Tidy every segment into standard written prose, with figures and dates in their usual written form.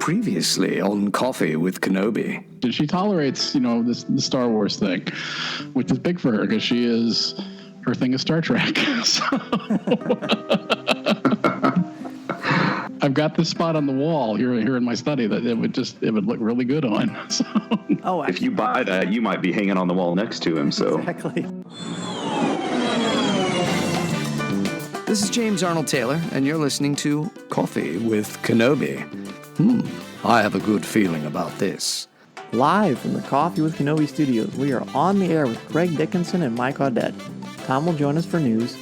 Previously on Coffee with Kenobi. She tolerates, the Star Wars thing, which is big for her because her thing is Star Trek. So I've got this spot on the wall here in my study that it would look really good on. So. Oh, if you buy that, you might be hanging on the wall next to him. So exactly. This is James Arnold Taylor, and you're listening to Coffee with Kenobi. I have a good feeling about this. Live from the Coffee with Kenobi studios, we are on the air with Craig Dickinson and Mike Audette. Tom will join us for news,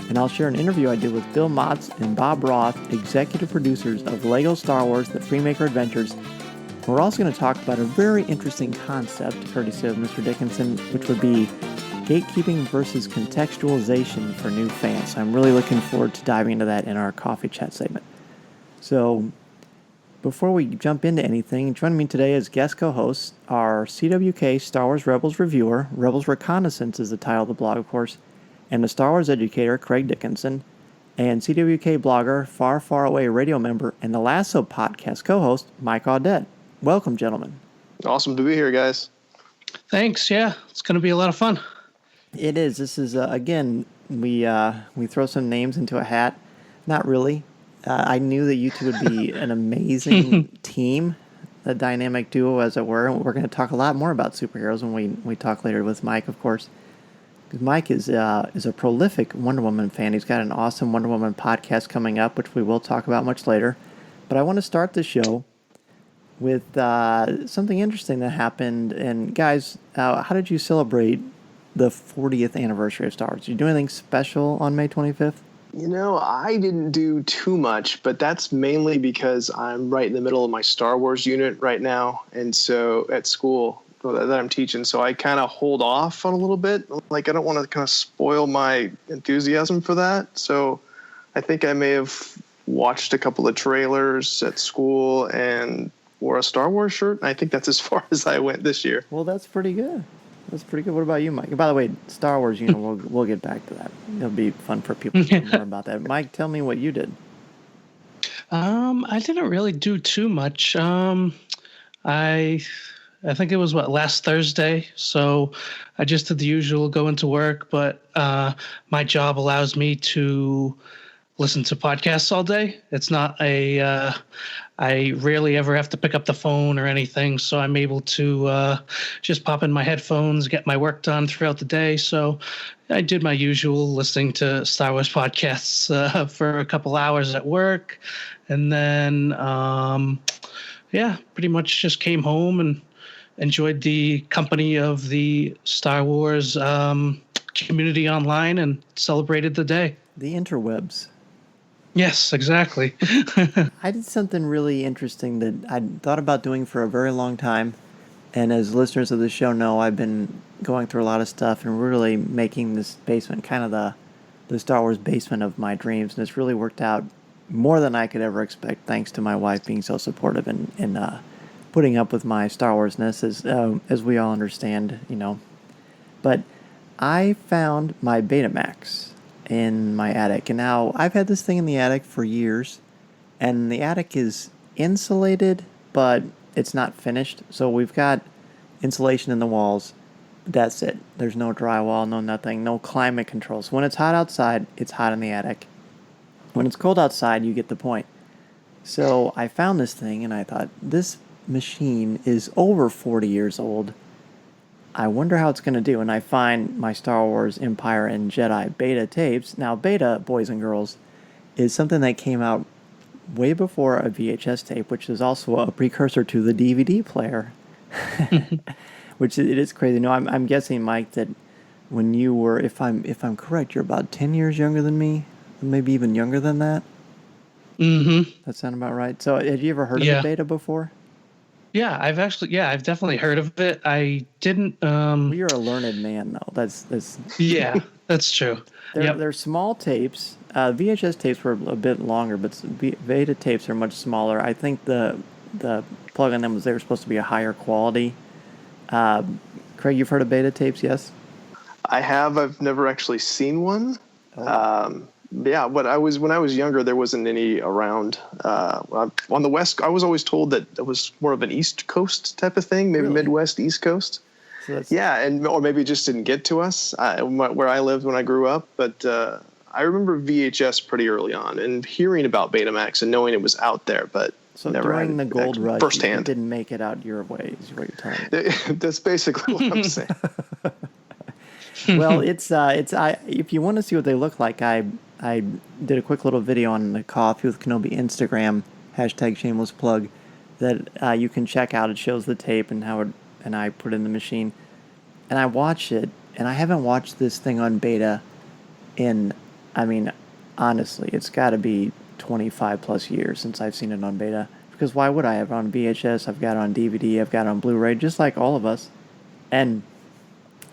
and I'll share an interview I did with Bill Motz and Bob Roth, executive producers of LEGO Star Wars The Freemaker Adventures. We're also going to talk about a very interesting concept, courtesy of Mr. Dickinson, which would be gatekeeping versus contextualization for new fans. I'm really looking forward to diving into that in our coffee chat segment. So, before we jump into anything, joining me today as guest co-hosts are CWK Star Wars Rebels reviewer, Rebels Reconnaissance is the title of the blog, of course, and the Star Wars educator, Craig Dickinson, and CWK blogger, Far, Far Away radio member, and the Lasso podcast co-host, Mike Audette. Welcome, gentlemen. Awesome to be here, guys. Thanks. Yeah, it's going to be a lot of fun. It is. This is, again, we throw some names into a hat. Not really. I knew that you two would be an amazing team, a dynamic duo, as it were. And we're going to talk a lot more about superheroes when we talk later with Mike, of course. Because Mike is a prolific Wonder Woman fan. He's got an awesome Wonder Woman podcast coming up, which we will talk about much later. But I want to start the show with something interesting that happened. And guys, how did you celebrate the 40th anniversary of Star Wars? Did you do anything special on May 25th? I didn't do too much, but that's mainly because I'm right in the middle of my Star Wars unit right now. And so at school that I'm teaching, so I kind of hold off on a little bit. Like, I don't want to kind of spoil my enthusiasm for that. So I think I may have watched a couple of trailers at school and wore a Star Wars shirt. And I think that's as far as I went this year. Well, that's pretty good. That's pretty good. What about you, Mike? By the way, Star Wars, we'll get back to that. It'll be fun for people to know more about that. Mike, tell me what you did. I didn't really do too much. I think it was last Thursday. So I just did the usual, go into work, but my job allows me to listen to podcasts all day. It's not I rarely ever have to pick up the phone or anything, so I'm able to just pop in my headphones, get my work done throughout the day. So I did my usual listening to Star Wars podcasts for a couple hours at work. And then, pretty much just came home and enjoyed the company of the Star Wars community online and celebrated the day. The interwebs. Yes, exactly. I did something really interesting that I'd thought about doing for a very long time. And as listeners of the show know, I've been going through a lot of stuff and really making this basement kind of the Star Wars basement of my dreams. And it's really worked out more than I could ever expect, thanks to my wife being so supportive and putting up with my Star Wars-ness, as we all understand, But I found my Betamax in my attic. And now I've had this thing in the attic for years, and the attic is insulated, but it's not finished. So we've got insulation in the walls. That's it. There's no drywall, no nothing, no climate control. So when it's hot outside, it's hot in the attic. When it's cold outside, you get the point. So I found this thing and I thought, this machine is over 40 years old. I wonder how it's going to do. And I find my Star Wars Empire and Jedi beta tapes. Now, beta, boys and girls, is something that came out way before a VHS tape, which is also a precursor to the DVD player, which it is crazy. No, I'm guessing, Mike, that when you were, if I'm correct, you're about 10 years younger than me, maybe even younger than that. Mm-hmm. That sound about right? So had you ever heard of the beta before? Yeah, I've definitely heard of it. I didn't. Well, you're a learned man, though. That's. Yeah, that's true. They're small tapes. VHS tapes were a bit longer, but beta tapes are much smaller. I think the plug on them was they were supposed to be a higher quality. Craig, you've heard of beta tapes, yes? I have. I've never actually seen one. yeah, when I was younger, there wasn't any around. On the West, I was always told that it was more of an East Coast type of thing, maybe Really? Midwest, East Coast. So that's, Yeah, or maybe it just didn't get to us where I lived when I grew up. But I remember VHS pretty early on and hearing about Betamax and knowing it was out there, but so never during had the it gold rush, firsthand. it didn't make it out your way, is what you're telling me. That's basically what I'm saying. Well, if you want to see what they look like, I did a quick little video on the Coffee with Kenobi Instagram, #shameless plug, that you can check out. It shows the tape and how and I put it in the machine. And I watched it, and I haven't watched this thing on beta in, I mean, honestly, it's got to be 25 plus years since I've seen it on beta. Because why would I have it on VHS? I've got it on DVD, I've got it on Blu-ray, just like all of us. And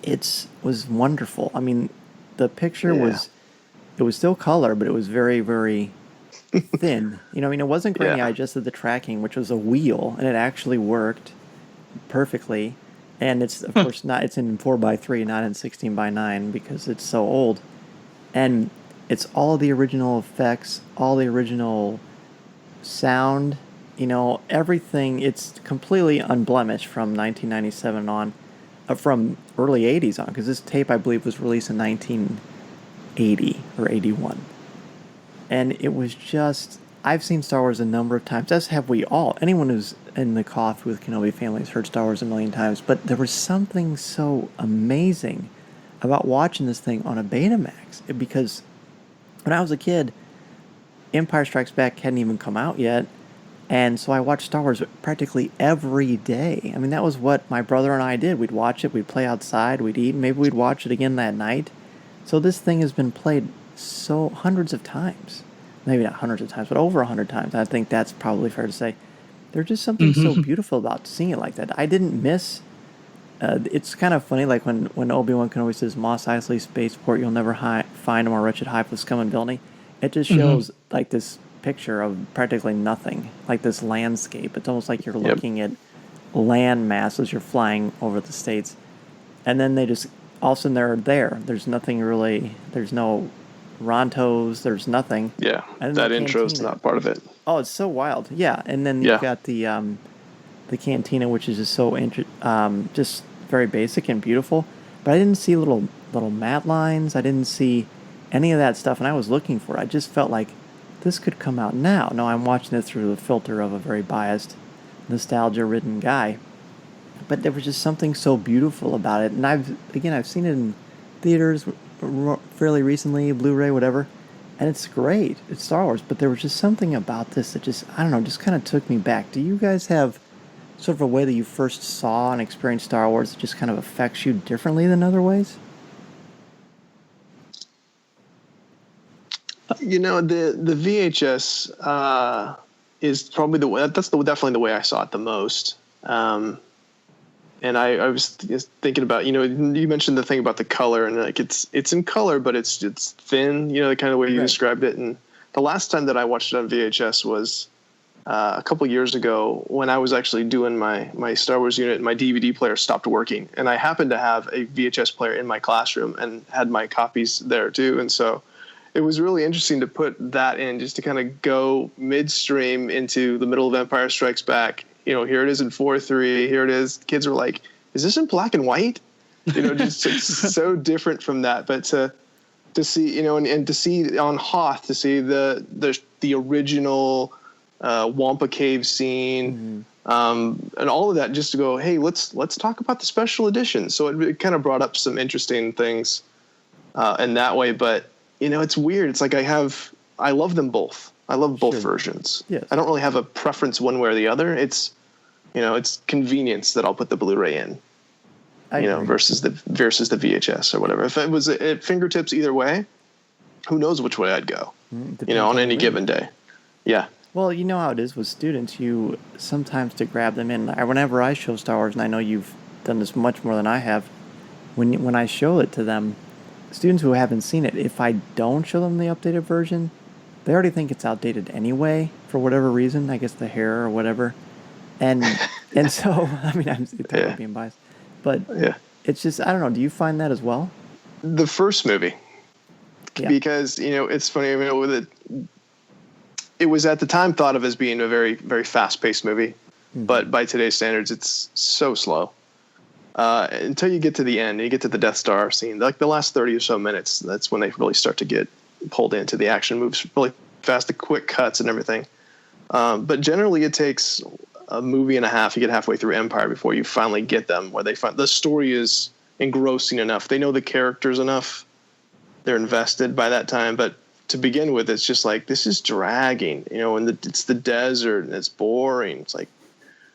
it was wonderful. I mean, the picture it was still color, but it was very, very thin. You know, I mean, it wasn't grainy. Yeah. I adjusted the tracking, which was a wheel, and it actually worked perfectly. And it's, of course, it's in 4:3, not in 16:9, because it's so old. And it's all the original effects, all the original sound, you know, everything. It's completely unblemished from 1997 on, from early 80s on, because this tape, I believe, was released in 1980 or 81. And it was just, I've seen Star Wars a number of times, as have we all. Anyone who's in the Coffee with Kenobi family has heard Star Wars a million times, but there was something so amazing about watching this thing on a Betamax, because when I was a kid, Empire Strikes Back hadn't even come out yet, and so I watched Star Wars practically every day. I mean, that was what my brother and I did. We'd watch it, we'd play outside, we'd eat, and maybe we'd watch it again that night. So this thing has been played so hundreds of times. Maybe not hundreds of times, but over 100 times. I think that's probably fair to say. There's just something so beautiful about seeing it like that. I didn't miss... it's kind of funny, like when Obi-Wan Kenobi says, Mos Eisley Spaceport, you'll never find a more wretched hive of scum and villainy. It just shows like this picture of practically nothing, like this landscape. It's almost like you're looking at land mass as you're flying over the states. And then they just, all of a sudden they're there. There's nothing really, there's no Rontos, there's nothing. Yeah, And that the intro's cantina. not part of it. Oh, it's so wild. Yeah, and then you've got the cantina, which is just so just very basic and beautiful. But I didn't see little matte lines. I didn't see any of that stuff, and I was looking for it. I just felt like this could come out now. No, I'm watching it through the filter of a very biased, nostalgia-ridden guy. But there was just something so beautiful about it, and I've seen it in theaters fairly recently, Blu-ray, whatever. And it's great. It's Star Wars, but there was just something about this that just, I don't know, just kind of took me back. Do you guys have sort of a way that you first saw and experienced Star Wars that just kind of affects you differently than other ways? You know, the VHS is probably definitely the way I saw it the most. And I was thinking about, you know, you mentioned the thing about the color, and like it's in color, but it's thin, you know, the kind of way you described it. And the last time that I watched it on VHS was a couple years ago when I was actually doing my Star Wars unit, and my DVD player stopped working, and I happened to have a VHS player in my classroom and had my copies there too. And so it was really interesting to put that in, just to kind of go midstream into the middle of Empire Strikes Back. You know, here it is in 4:3. Here it is. Kids were like, "Is this in black and white?" You know, just it's so different from that. But to see, you know, and to see on Hoth, to see the original Wampa Cave scene, and all of that, just to go, hey, let's talk about the special edition. So it kind of brought up some interesting things in that way. But you know, it's weird. It's like I love them both. I love both versions. Yes. I don't really have a preference one way or the other. It's, you know, it's convenience that I'll put the Blu-ray in, versus the VHS or whatever. If it was at fingertips either way, who knows which way I'd go, you know, on any given day. Yeah. Well, you know how it is with students. You sometimes to grab them in. Whenever I show Star Wars, and I know you've done this much more than I have, when I show it to them, students who haven't seen it, if I don't show them the updated version, they already think it's outdated anyway, for whatever reason. I guess the hair or whatever. And so, I mean, I'm totally being biased. But it's just, I don't know, do you find that as well? The first movie, because, it's funny. I mean, with it was at the time thought of as being a very, very fast-paced movie, but by today's standards, it's so slow. Until you get to the end, you get to the Death Star scene, like the last 30 or so minutes, that's when they really start to get pulled into. The action moves really fast, the quick cuts and everything. But generally, it takes a movie and a half. You get halfway through Empire before you finally get them where they find the story is engrossing enough. They know the characters enough. They're invested by that time. But to begin with, it's just like, this is dragging, and it's the desert and it's boring. It's like,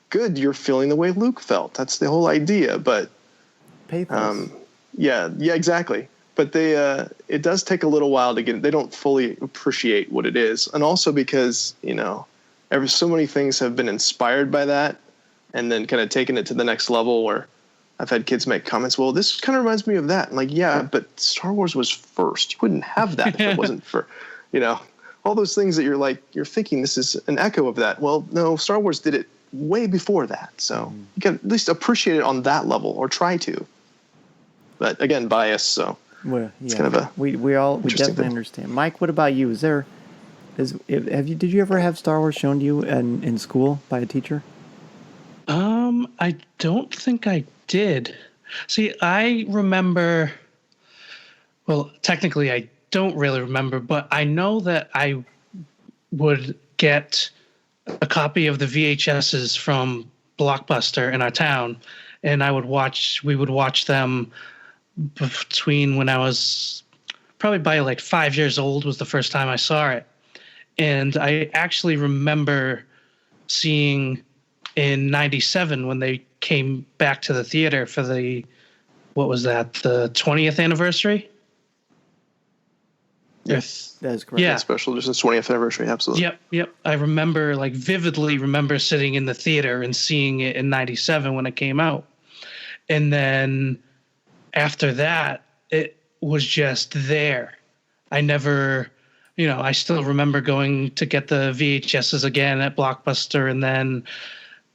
good, you're feeling the way Luke felt. That's the whole idea. But pathos. Yeah, exactly. But it does take a little while to get. They don't fully appreciate what it is, and also because so many things have been inspired by that, and then kind of taken it to the next level. Where I've had kids make comments, "Well, this kind of reminds me of that." I'm like, yeah, but Star Wars was first. You wouldn't have that if it wasn't for, all those things that you're thinking this is an echo of that. Well, no, Star Wars did it way before that, so you can at least appreciate it on that level, or try to. But again, bias. So it's kind of a we definitely understand. Mike, what about you? Did you ever have Star Wars shown to you in school by a teacher? I don't think I did. See, I remember. Well, technically, I don't really remember, but I know that I would get a copy of the VHSs from Blockbuster in our town, and we would watch them between when I was probably by like 5 years old was the first time I saw it. And I actually remember seeing in 97 when they came back to the theater for the 20th anniversary? Yes, that is correct. Yeah. Special edition 20th anniversary, absolutely. Yep. I vividly remember sitting in the theater and seeing it in 97 when it came out. And then after that, it was just there. I never, I still remember going to get the VHSs again at Blockbuster. And then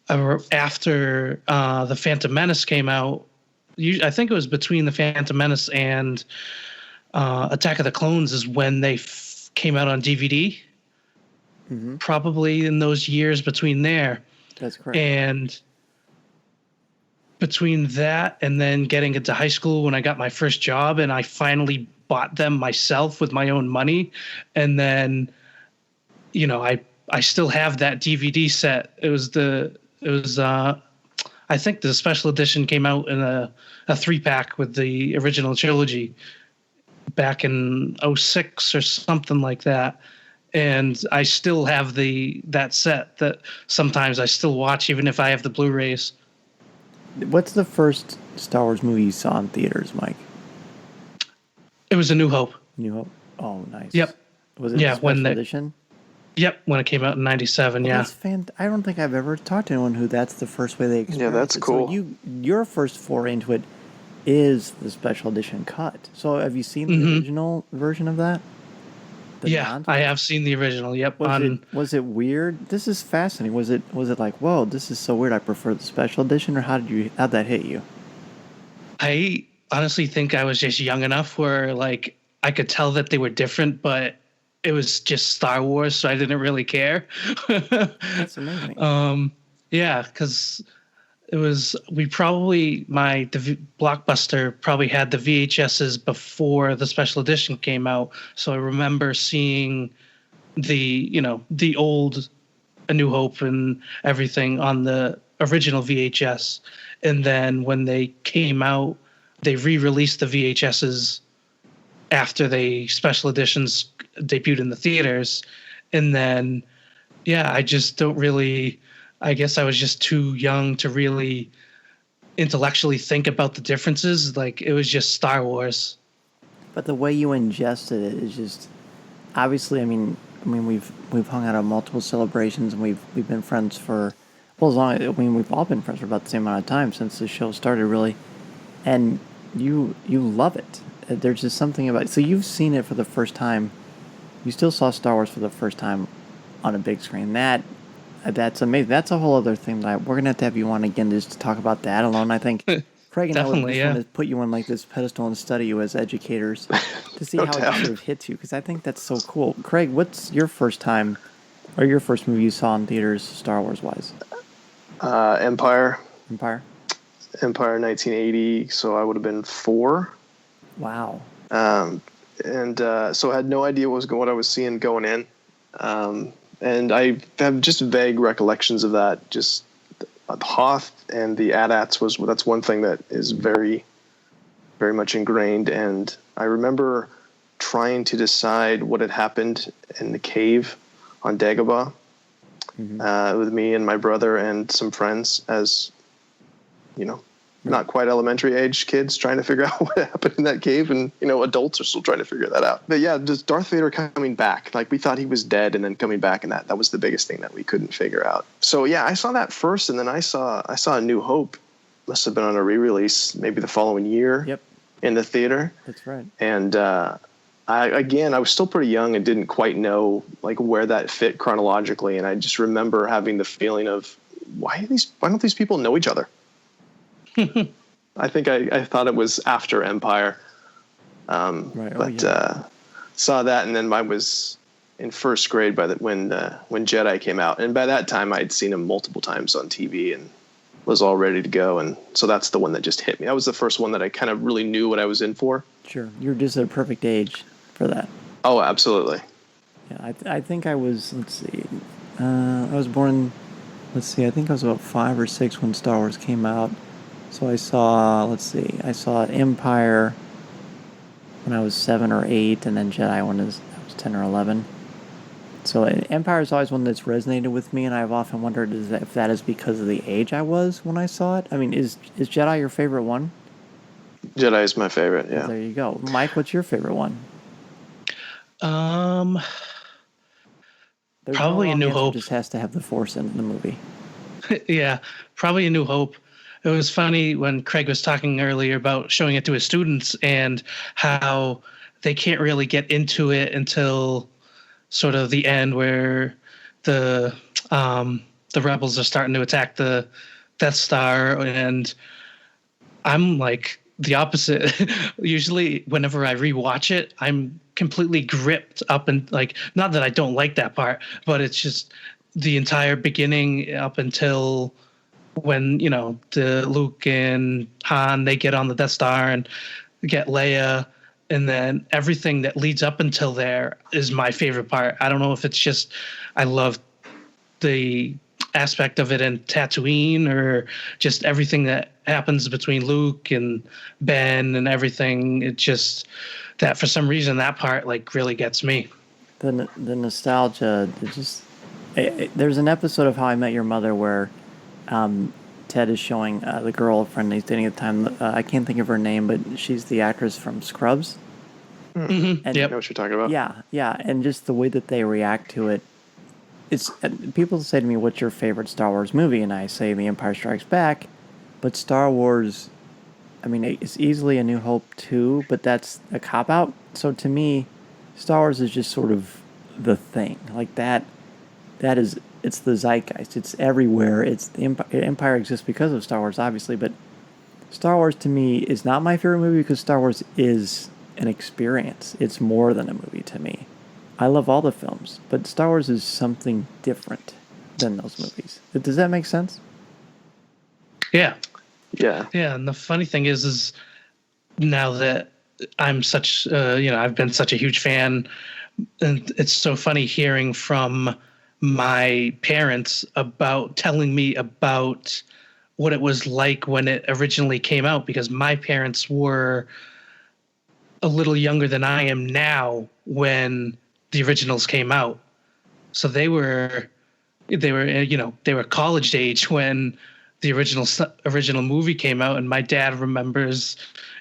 after The Phantom Menace came out, I think it was between The Phantom Menace and Attack of the Clones is when they came out on DVD. Mm-hmm. Probably in those years between there. That's correct. And between that and then getting into high school when I got my first job and I finally bought them myself with my own money. And then, I still have that DVD set. I think the special edition came out in a 3-pack with the original trilogy back in 06 or something like that. And I still have that set that sometimes I still watch even if I have the Blu-rays. What's the first Star Wars movie you saw in theaters, Mike? It was A New Hope. New Hope? Oh, nice. Yep. Was it the special edition? Yep, when it came out in 97, yeah. I don't think I've ever talked to anyone who that's the first way they experienced it. Yeah, that's cool. So your first foray into it is the special edition cut. So have you seen the original version of that? I have seen the original. Yep. Was it weird? This is fascinating. Was it like, whoa, this is so weird, I prefer the special edition, or how'd that hit you? I honestly think I was just young enough where like I could tell that they were different, but it was just Star Wars, so I didn't really care. That's amazing. Yeah, because it was the Blockbuster probably had the VHSs before the special edition came out, so I remember seeing the old A New Hope and everything on the original VHS, and then when they came out, they re-released the VHSs after the special editions debuted in the theaters, and then I just don't really. I guess I was just too young to really intellectually think about the differences. Like it was just Star Wars. But the way you ingested it is just obviously. I mean, we've hung out at multiple celebrations and we've been friends for as long. We've all been friends for about the same amount of time since the show started, really. And you love it. There's just something about it. So you've seen it for the first time. You still saw Star Wars for the first time on a big screen. That's amazing. That's a whole other thing that we're going to have you on again just to talk about that alone, I think, Craig and I would Definitely, just want to put you on like this pedestal and study you as educators to see No how it doubt. sort of hits you, because I think that's so cool. Craig, what's your first time or your first movie you saw in theaters, Star Wars wise? Empire Empire. 1980, so I would have been 4. Wow. So I had no idea what I was seeing going in. And I have just vague recollections of that. Just Hoth and the AT-ATs that's one thing that is very, very much ingrained. And I remember trying to decide what had happened in the cave on Dagobah with me and my brother and some friends as, not quite elementary age kids trying to figure out what happened in that cave, and adults are still trying to figure that out. But yeah, just Darth Vader coming back. Like, we thought he was dead and then coming back, and that was the biggest thing that we couldn't figure out. So yeah, I saw that first, and then I saw A New Hope. Must have been on a re-release maybe the following year. Yep. In the theater. That's right. And I was still pretty young and didn't quite know like where that fit chronologically, and I just remember having the feeling of why don't these people know each other? I think I thought it was after Empire. Right. Saw that, and then I was in first grade when Jedi came out, and by that time I'd seen him multiple times on TV and was all ready to go, and so that's the one that just hit me. That was the first one that I kind of really knew what I was in for. Sure, you're just at a perfect age for that. Oh, absolutely. Yeah, I think I was. Let's see, I was born. Let's see, I think I was about 5 or 6 when Star Wars came out. So I saw Empire when I was 7 or 8, and then Jedi when I was 10 or 11. So Empire is always one that's resonated with me, and I've often wondered if that is because of the age I was when I saw it. I mean, is Jedi your favorite one? Jedi is my favorite, yeah. There you go. Mike, what's your favorite one? There's Probably A New Hope. Just has to have the Force in the movie. Yeah, probably A New Hope. It was funny when Craig was talking earlier about showing it to his students and how they can't really get into it until sort of the end, where the rebels are starting to attack the Death Star, and I'm like the opposite. Usually whenever I rewatch it, I'm completely gripped up, and like, not that I don't like that part, but it's just the entire beginning up until when the Luke and Han, they get on the Death Star and get Leia, and then everything that leads up until there is my favorite part. I don't know if it's just I love the aspect of it in Tatooine, or just everything that happens between Luke and Ben and everything. It just that for some reason that part like really gets me. The nostalgia, there's an episode of How I Met Your Mother where Ted is showing the girlfriend he's dating at the time. I can't think of her name, but she's the actress from Scrubs. Mm-hmm. And I know what you're talking about. Yeah, and just the way that they react to it. It's people say to me, "What's your favorite Star Wars movie?" And I say, "The Empire Strikes Back." But Star Wars, I mean, it's easily A New Hope too, but that's a cop out. So to me, Star Wars is just sort of the thing, like that. That is, it's the zeitgeist. It's everywhere. It's the Empire exists because of Star Wars, obviously, but Star Wars to me is not my favorite movie because Star Wars is an experience. It's more than a movie to me. I love all the films, but Star Wars is something different than those movies. Does that make sense? Yeah. Yeah. Yeah, and the funny thing is now that I'm such, I've been such a huge fan, and it's so funny hearing from my parents about telling me about what it was like when it originally came out, because my parents were a little younger than I am now when the originals came out. So they were college age when the original movie came out, and my dad remembers,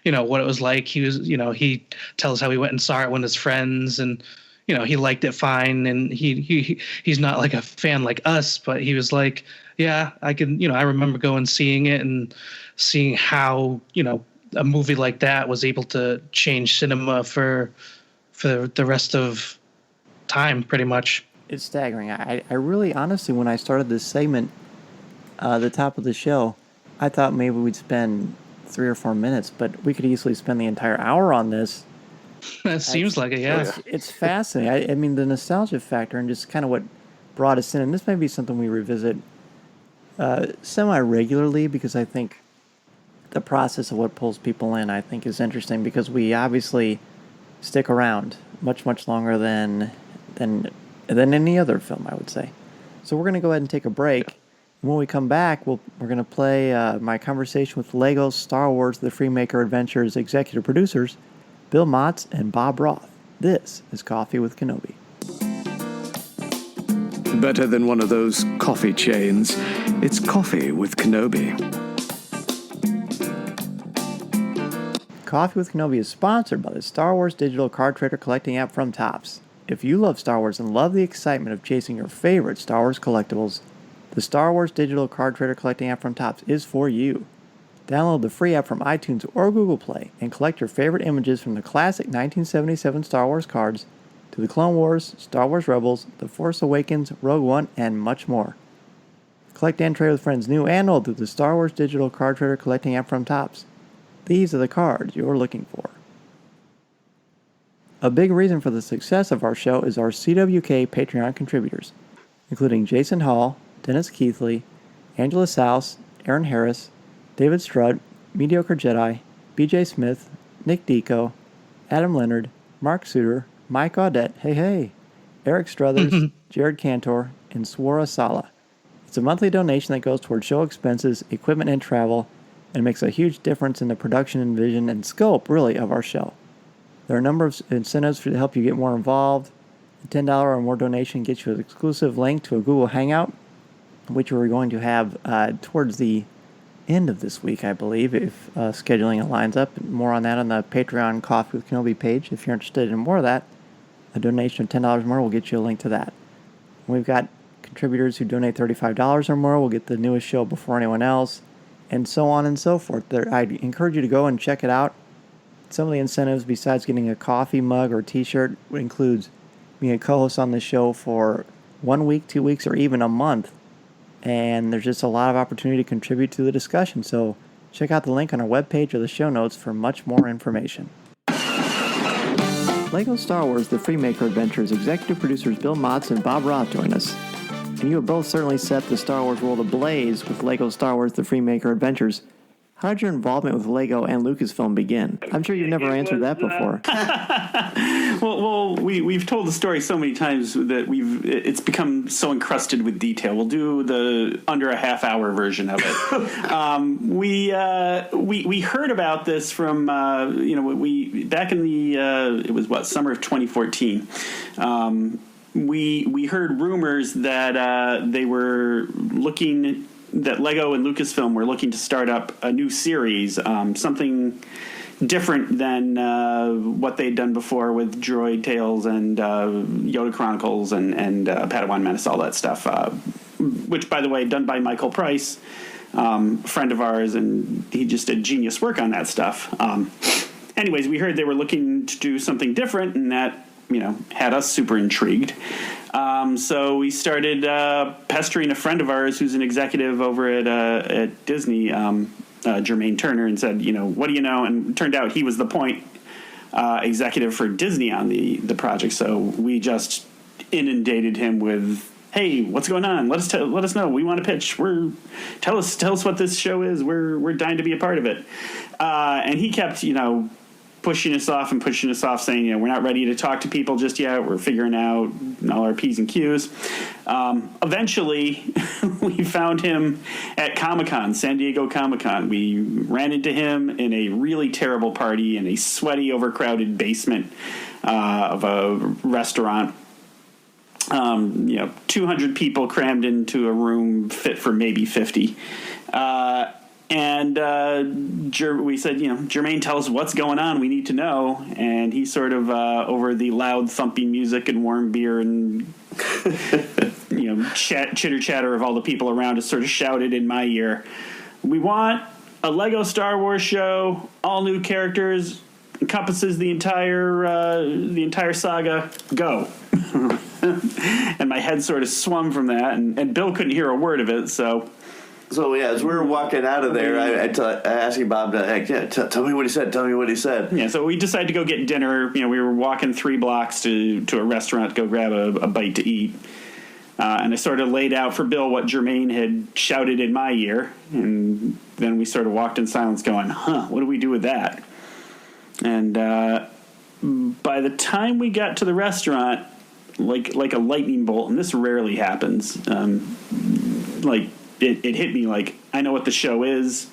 what it was like. He tells how he went and saw it with his friends, and he liked it fine, and he's not like a fan like us, but he was like, yeah, I can, I remember going seeing it and seeing how, a movie like that was able to change cinema for the rest of time, pretty much. It's staggering. I really, honestly, when I started this segment, the top of the show, I thought maybe we'd spend 3 or 4 minutes, but we could easily spend the entire hour on this. That seems like it, yeah. It's fascinating. I mean, the nostalgia factor and just kind of what brought us in, and this may be something we revisit semi-regularly, because I think the process of what pulls people in, I think, is interesting, because we obviously stick around much, much longer than any other film, I would say. So we're going to go ahead and take a break. When we come back, we're going to play my conversation with Lego Star Wars The Freemaker Adventures executive producers, Bill Motz and Bob Roth. This is Coffee with Kenobi. Better than one of those coffee chains. It's Coffee with Kenobi. Coffee with Kenobi is sponsored by the Star Wars digital card trader collecting app from Topps. If you love Star Wars and love the excitement of chasing your favorite Star Wars collectibles, the Star Wars digital card trader collecting app from Topps is for you. Download the free app from iTunes or Google Play and collect your favorite images from the classic 1977 Star Wars cards to the Clone Wars, Star Wars Rebels, The Force Awakens, Rogue One, and much more. Collect and trade with friends new and old through the Star Wars digital card trader collecting app from Topps. These are the cards you're looking for. A big reason for the success of our show is our CWK Patreon contributors, including Jason Hall, Dennis Keithley, Angela Souse, Aaron Harris, David Strutt, Mediocre Jedi, BJ Smith, Nick Deco, Adam Leonard, Mark Suter, Mike Audette, hey, Eric Struthers, Jared Cantor, and Swara Sala. It's a monthly donation that goes toward show expenses, equipment, and travel, and makes a huge difference in the production and vision and scope, really, of our show. There are a number of incentives to help you get more involved. A $10 or more donation gets you an exclusive link to a Google Hangout, which we're going to have towards the end of this week, I believe, if scheduling lines up. More on that on the Patreon Coffee with Kenobi page. If you're interested in more of that, a donation of $10 or more will get you a link to that. We've got contributors who donate $35 or more will get the newest show before anyone else, and so on and so forth. I'd encourage you to go and check it out. Some of the incentives, besides getting a coffee mug or t-shirt, includes being a co-host on the show for 1 week, 2 weeks, or even a month. And there's just a lot of opportunity to contribute to the discussion. So check out the link on our webpage or the show notes for much more information. Lego Star Wars The Freemaker Adventures executive producers Bill Motz and Bob Roth join us. And you have both certainly set the Star Wars world ablaze with Lego Star Wars The Freemaker Adventures. How did your involvement with Lego and Lucasfilm begin? I'm sure you've never answered that before. Well, we've told the story so many times that it's become so encrusted with detail. We'll do the under a half-hour version of it. We heard about this from we back in the it was summer of 2014. We heard rumors that they were looking. That Lego and Lucasfilm were looking to start up a new series, something different than what they'd done before with Droid Tales and Yoda Chronicles and Padawan Menace, all that stuff, which, by the way, done by Michael Price, friend of ours, and he just did genius work on that stuff. Anyways, we heard they were looking to do something different, and that had us super intrigued. So we started pestering a friend of ours who's an executive over at Disney, Jermaine Turner, and said, what do you know? And it turned out he was the point executive for Disney on the project. So we just inundated him with, hey, what's going on? Let us know. We want to pitch. Tell us what this show is. We're dying to be a part of it. And he kept, pushing us off, saying, we're not ready to talk to people just yet. We're figuring out all our P's and Q's. Eventually, we found him at Comic-Con, San Diego Comic-Con. We ran into him in a really terrible party in a sweaty, overcrowded basement of a restaurant. 200 people crammed into a room fit for maybe 50. And we said, Jermaine, tell us what's going on. We need to know. And he sort of, over the loud thumping music and warm beer and, chitter chatter of all the people around us, sort of shouted in my ear, we want a Lego Star Wars show, all new characters, encompasses the entire saga. Go. And my head sort of swung from that, and Bill couldn't hear a word of it, so So yeah, as we were walking out of there, I asking Bob to tell me what he said. Tell me what he said. Yeah, so we decided to go get dinner. We were walking 3 blocks to a restaurant to go grab a bite to eat. And I sort of laid out for Bill what Jermaine had shouted in my ear, and then we sort of walked in silence, going, "What do we do with that?" And by the time we got to the restaurant, like a lightning bolt, and this rarely happens. It hit me like, I know what the show is.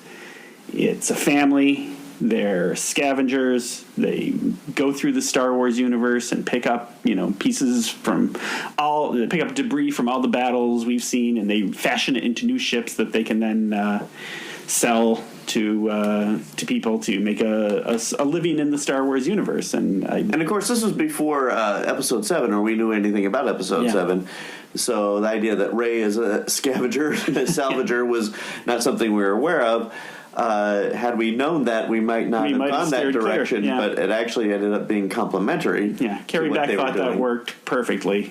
It's a family. They're scavengers. They go through the Star Wars universe and pick up, pieces from pick up debris from all the battles we've seen, and they fashion it into new ships that they can then sell to people to make a living in the Star Wars universe. And of course, this was before Episode 7, or we knew anything about Episode 7. So the idea that Rey is a scavenger, a salvager, was not something we were aware of. Had we known that, we might not have gone that direction, but it actually ended up being complementary. Yeah, Carrie Beck thought that worked perfectly,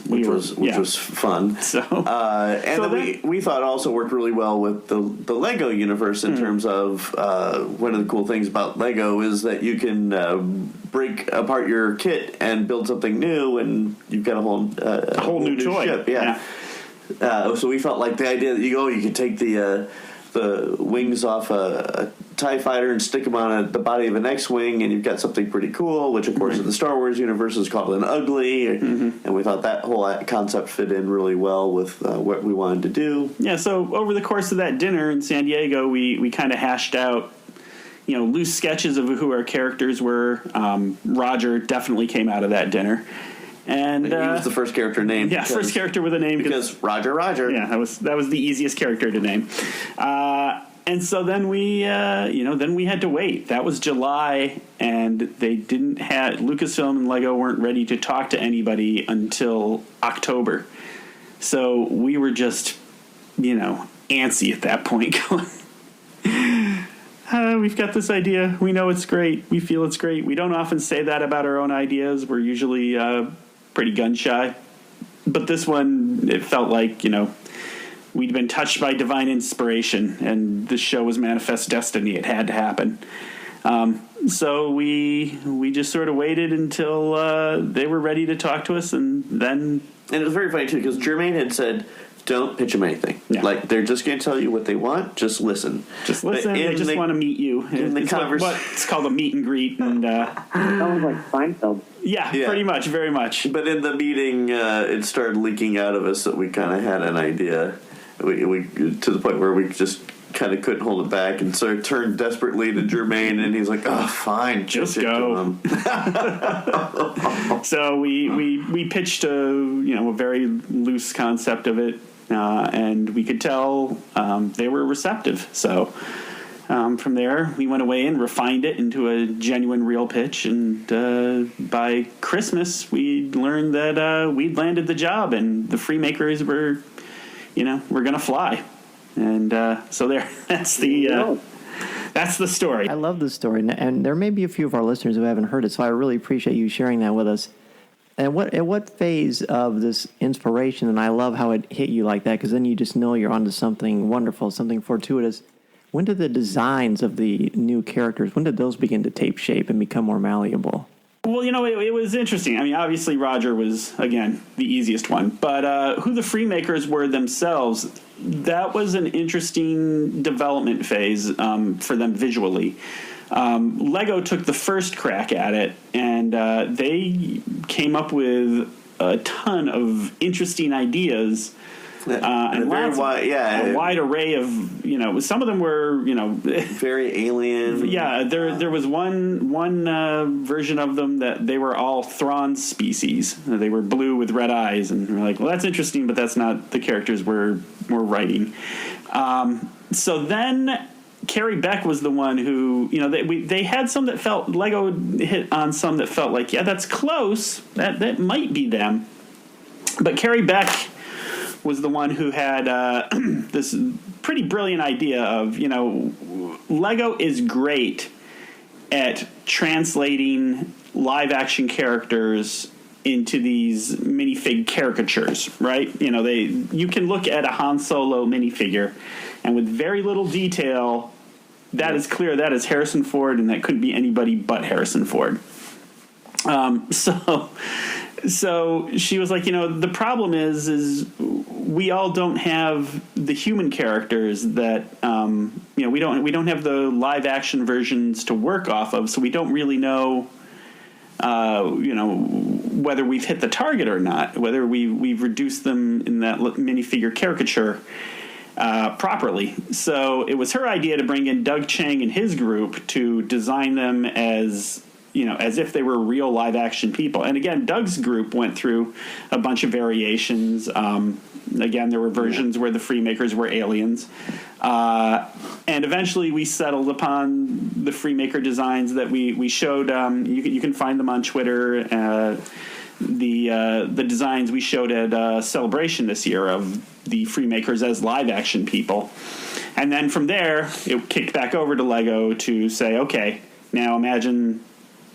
which was fun. We thought also worked really well with the Lego universe in terms of one of the cool things about Lego is that you can break apart your kit and build something new, and you've got a whole new toy. Ship. Yeah. So we felt like the idea that you could take the wings off a TIE fighter and stick them on the body of an X-Wing, and you've got something pretty cool, which, of course, in the Star Wars universe is called an Ugly, and we thought that whole concept fit in really well with what we wanted to do. Yeah, so over the course of that dinner in San Diego, we kind of hashed out, loose sketches of who our characters were. Roger definitely came out of that dinner. And he was the first character named. Yeah, first character with a name. Because Roger. Yeah, that was the easiest character to name. And so then we had to wait. That was July, and they didn't have Lucasfilm and Lego weren't ready to talk to anybody until October. So we were just, antsy at that point, going, we've got this idea. We know it's great. We feel it's great. We don't often say that about our own ideas. We're usually pretty gun shy. But this one, it felt like, we'd been touched by divine inspiration, and this show was manifest destiny. It had to happen. So we just sort of waited until they were ready to talk to us, and then... And it was very funny, too, because Jermaine had said, don't pitch them anything. Yeah. Like, they're just going to tell you what they want. Just listen. Just listen. They just want to meet you. It's called a meet and greet. And sounds like Seinfeld. Yeah, pretty much. Very much. But in the meeting, it started leaking out of us that we kind of had an idea. We to the point where we just kind of couldn't hold it back, and so turned desperately to Jermaine, and he's like, "Oh, fine, just go." So we pitched a very loose concept of it, and we could tell they were receptive. So from there, we went away and refined it into a genuine, real pitch. And by Christmas, we learned that we'd landed the job, and the Freemakers were, we're going to fly. And so there, that's the story. I love the story, and there may be a few of our listeners who haven't heard it, so I really appreciate you sharing that with us. And at what phase of this inspiration, and I love how it hit you like that, because then you just know you're onto something wonderful, something fortuitous. When did the designs of the new characters, when did those begin to take shape and become more malleable? Well, it was interesting. I mean, obviously Roger was, again, the easiest one. But who the Freemakers were themselves, that was an interesting development phase for them visually. Lego took the first crack at it, and they came up with a ton of interesting ideas. And a wide array of, some of them were, very alien. Yeah, there was one version of them that they were all Thrawn species. They were blue with red eyes, and we're like, well, that's interesting, but that's not the characters we're writing. So then Carrie Beck was the one who, they had some that felt, Lego hit on some that felt like, yeah, that's close. That might be them. But Carrie Beck was the one who had this pretty brilliant idea of, Lego is great at translating live action characters into these minifig caricatures, right? You can look at a Han Solo minifigure, and with very little detail, that is clear that is Harrison Ford, and that couldn't be anybody but Harrison Ford. So she was like, the problem is we all don't have the human characters that, we don't have the live action versions to work off of, so we don't really know, whether we've hit the target or not, whether we've reduced them in that minifigure caricature properly. So it was her idea to bring in Doug Chang and his group to design them as if they were real live action people. And again, Doug's group went through a bunch of variations. Again, there were versions where the Freemakers were aliens. And eventually we settled upon the Freemaker designs that we showed. You can find them on Twitter. The designs we showed at Celebration this year of the Freemakers as live action people. And then from there, it kicked back over to Lego to say, okay, now imagine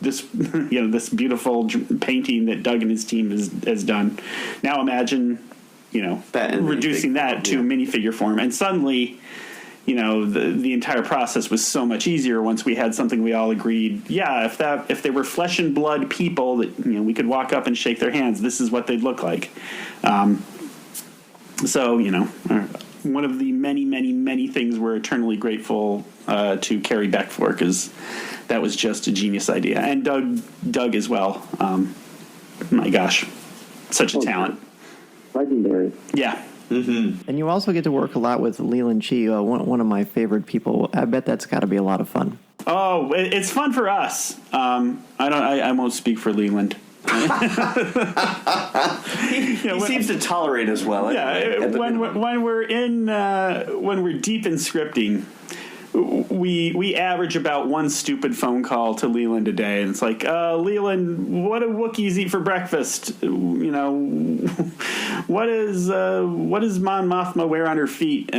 this, this beautiful painting that Doug and his team has done. Now imagine, reducing that to minifigure form. And suddenly, the entire process was so much easier once we had something we all agreed, if they were flesh and blood people that, we could walk up and shake their hands, this is what they'd look like. So, one of the many, many, many things we're eternally grateful to Carrie Beck for, because that was just a genius idea. And Doug as well. My gosh, such a talent. Legendary. Yeah. Mm-hmm. And you also get to work a lot with Leland Chi, one of my favorite people. I bet that's got to be a lot of fun. Oh, it's fun for us. I won't speak for Leland. He seems to tolerate us well. Yeah, when we're deep in scripting, we average about one stupid phone call to Leland a day, and it's like, Leland, what do Wookiees eat for breakfast? What does Mon Mothma wear on her feet?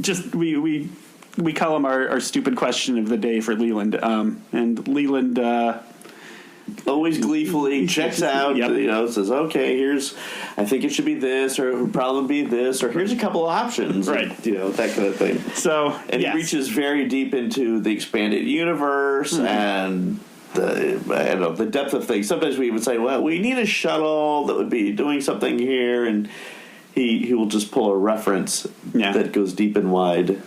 Just we call him our stupid question of the day for Leland, and Leland always gleefully checks out. Yep. Says, okay, I think it should be this, or it would probably be this, or here's a couple of options, right? And, that kind of thing. So, and he reaches very deep into the expanded universe and the depth of things. Sometimes we would say, well, we need a shuttle that would be doing something here, and he will just pull a reference that goes deep and wide.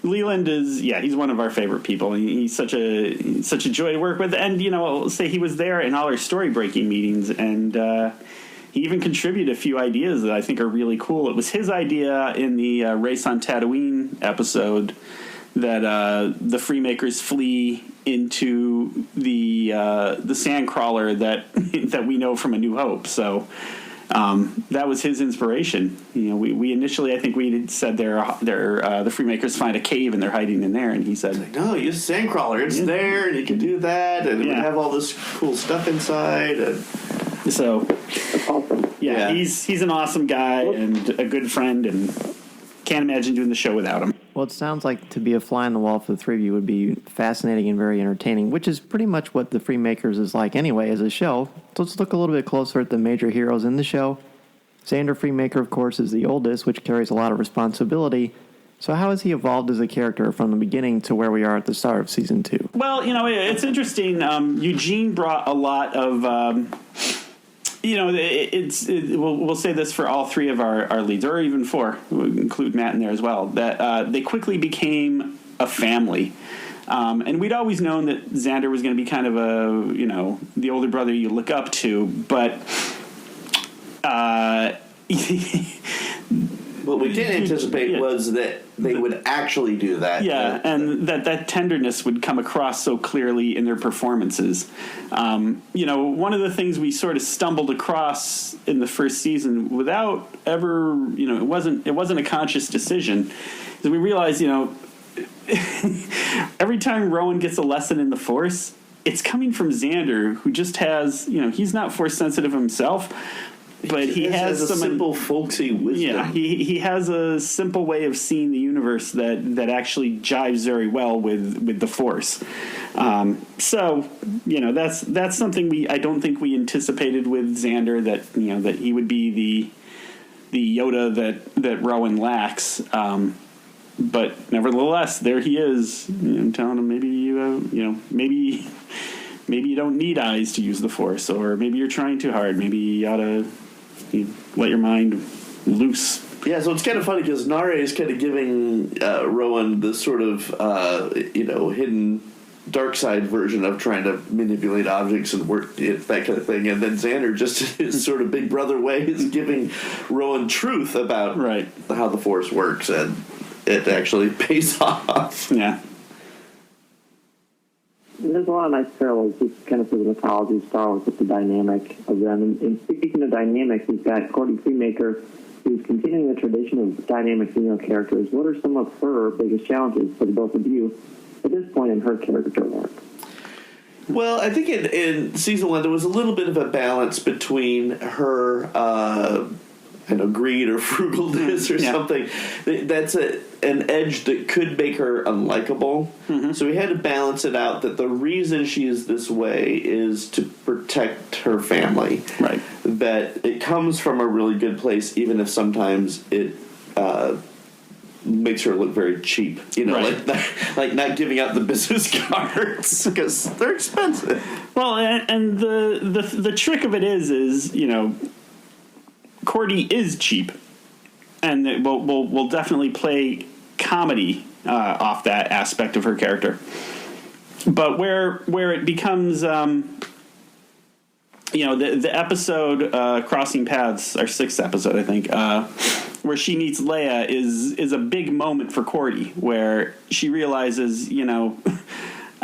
Leland is, he's one of our favorite people. He's such a joy to work with. And, I'll say he was there in all our story breaking meetings, and he even contributed a few ideas that I think are really cool. It was his idea in the Race on Tatooine episode that the Freemakers flee into the sandcrawler that we know from A New Hope. So that was his inspiration. We initially, I think we had said the Freemakers find a cave and they're hiding in there, and he said, "No, use a sandcrawler. It's there, and you can do that, and it would have all this cool stuff inside." And so, that's awesome. He's an awesome guy and a good friend, and can't imagine doing the show without him. Well, it sounds like to be a fly on the wall for the three of you would be fascinating and very entertaining, which is pretty much what the Freemakers is like anyway as a show. So let's look a little bit closer at the major heroes in the show. Xander Freemaker, of course, is the oldest, which carries a lot of responsibility. So how has he evolved as a character from the beginning to where we are at the start of Season 2? Well, it's interesting. Eugene brought a lot of... we'll say this for all three of our leads, or even four, we'll include Matt in there as well, that they quickly became a family. And we'd always known that Xander was going to be kind of the older brother you look up to, but what we didn't anticipate was that they would actually do that. Yeah, and that tenderness would come across so clearly in their performances. One of the things we sort of stumbled across in the first season without ever, it wasn't a conscious decision, is we realized, every time Rowan gets a lesson in the Force, it's coming from Xander, who just has, he's not Force sensitive himself, but he has a some simple, folksy wisdom. Yeah, he has a simple way of seeing the universe that actually jives very well with the Force. So that's something I don't think we anticipated with Xander, that he would be the Yoda that Rowan lacks. But nevertheless, there he is, telling him maybe maybe you don't need eyes to use the Force, or maybe you're trying too hard. Maybe you ought to let your mind loose. Yeah, so it's kind of funny because Nare is kind of giving Rowan this sort of hidden dark side version of trying to manipulate objects and work that kind of thing, and then Xander, just his sort of big brother way, is giving Rowan truth about how the Force works, and it actually pays off. Yeah. There's a lot of nice parallels, just kind of for the mythology of Star Wars with the dynamic of them. And speaking of dynamics, we've got Courtney Freemaker, who's continuing the tradition of dynamic female characters. What are some of her biggest challenges for the both of you at this point in her character arc? Well, I think in season 1 there was a little bit of a balance between her greed or frugalness or something. That's an edge that could make her unlikable. Mm-hmm. So we had to balance it out that the reason she is this way is to protect her family. Right. That it comes from a really good place, even if sometimes it makes her look very cheap. Like not giving out the business cards because they're expensive. Well, and the trick of it is Cordy is cheap, and we'll definitely play comedy off that aspect of her character. But where it becomes, the episode Crossing Paths, our 6th episode, I think, where she meets Leia is a big moment for Cordy, where she realizes,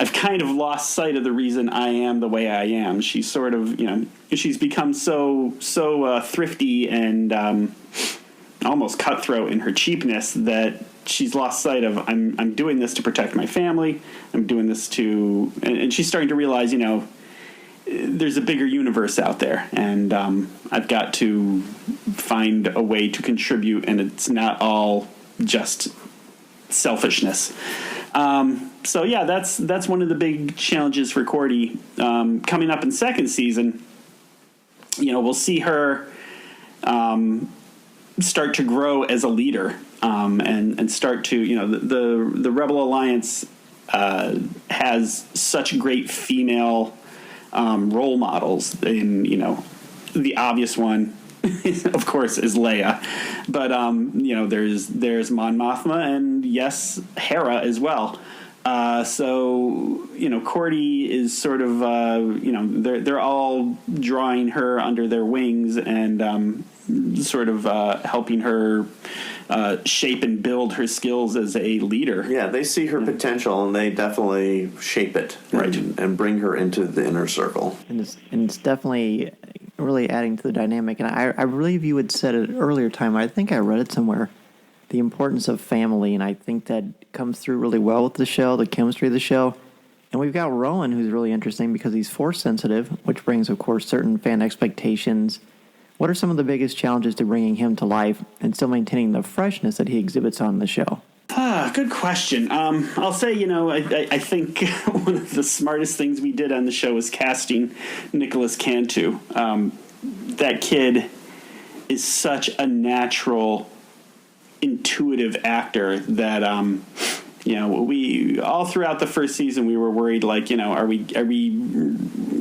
I've kind of lost sight of the reason I am the way I am. She's sort of, she's become so thrifty and almost cutthroat in her cheapness that she's lost sight of, I'm doing this to protect my family. I'm doing this and she's starting to realize, there's a bigger universe out there, and I've got to find a way to contribute, and it's not all just selfishness. So yeah, that's one of the big challenges for Cordy. Coming up in 2nd season, we'll see her start to grow as a leader, and start to, the Rebel Alliance has such great female role models. In the obvious one, of course, is Leia, but there's Mon Mothma, and yes, Hera as well. So Cordy is sort of they're all drawing her under their wings and sort of helping her shape and build her skills as a leader. Yeah, they see her potential, and they definitely shape it, and bring her into the inner circle. And it's definitely really adding to the dynamic. And I believe you had said it earlier time. I think I read it somewhere. The importance of family, and I think that comes through really well with the show, the chemistry of the show. And we've got Rowan, who's really interesting because he's Force sensitive, which brings, of course, certain fan expectations. What are some of the biggest challenges to bringing him to life and still maintaining the freshness that he exhibits on the show? Good question. I'll say, I think one of the smartest things we did on the show was casting Nicholas Cantu. That kid is such a natural, intuitive actor that we all throughout the first season we were worried, like, are we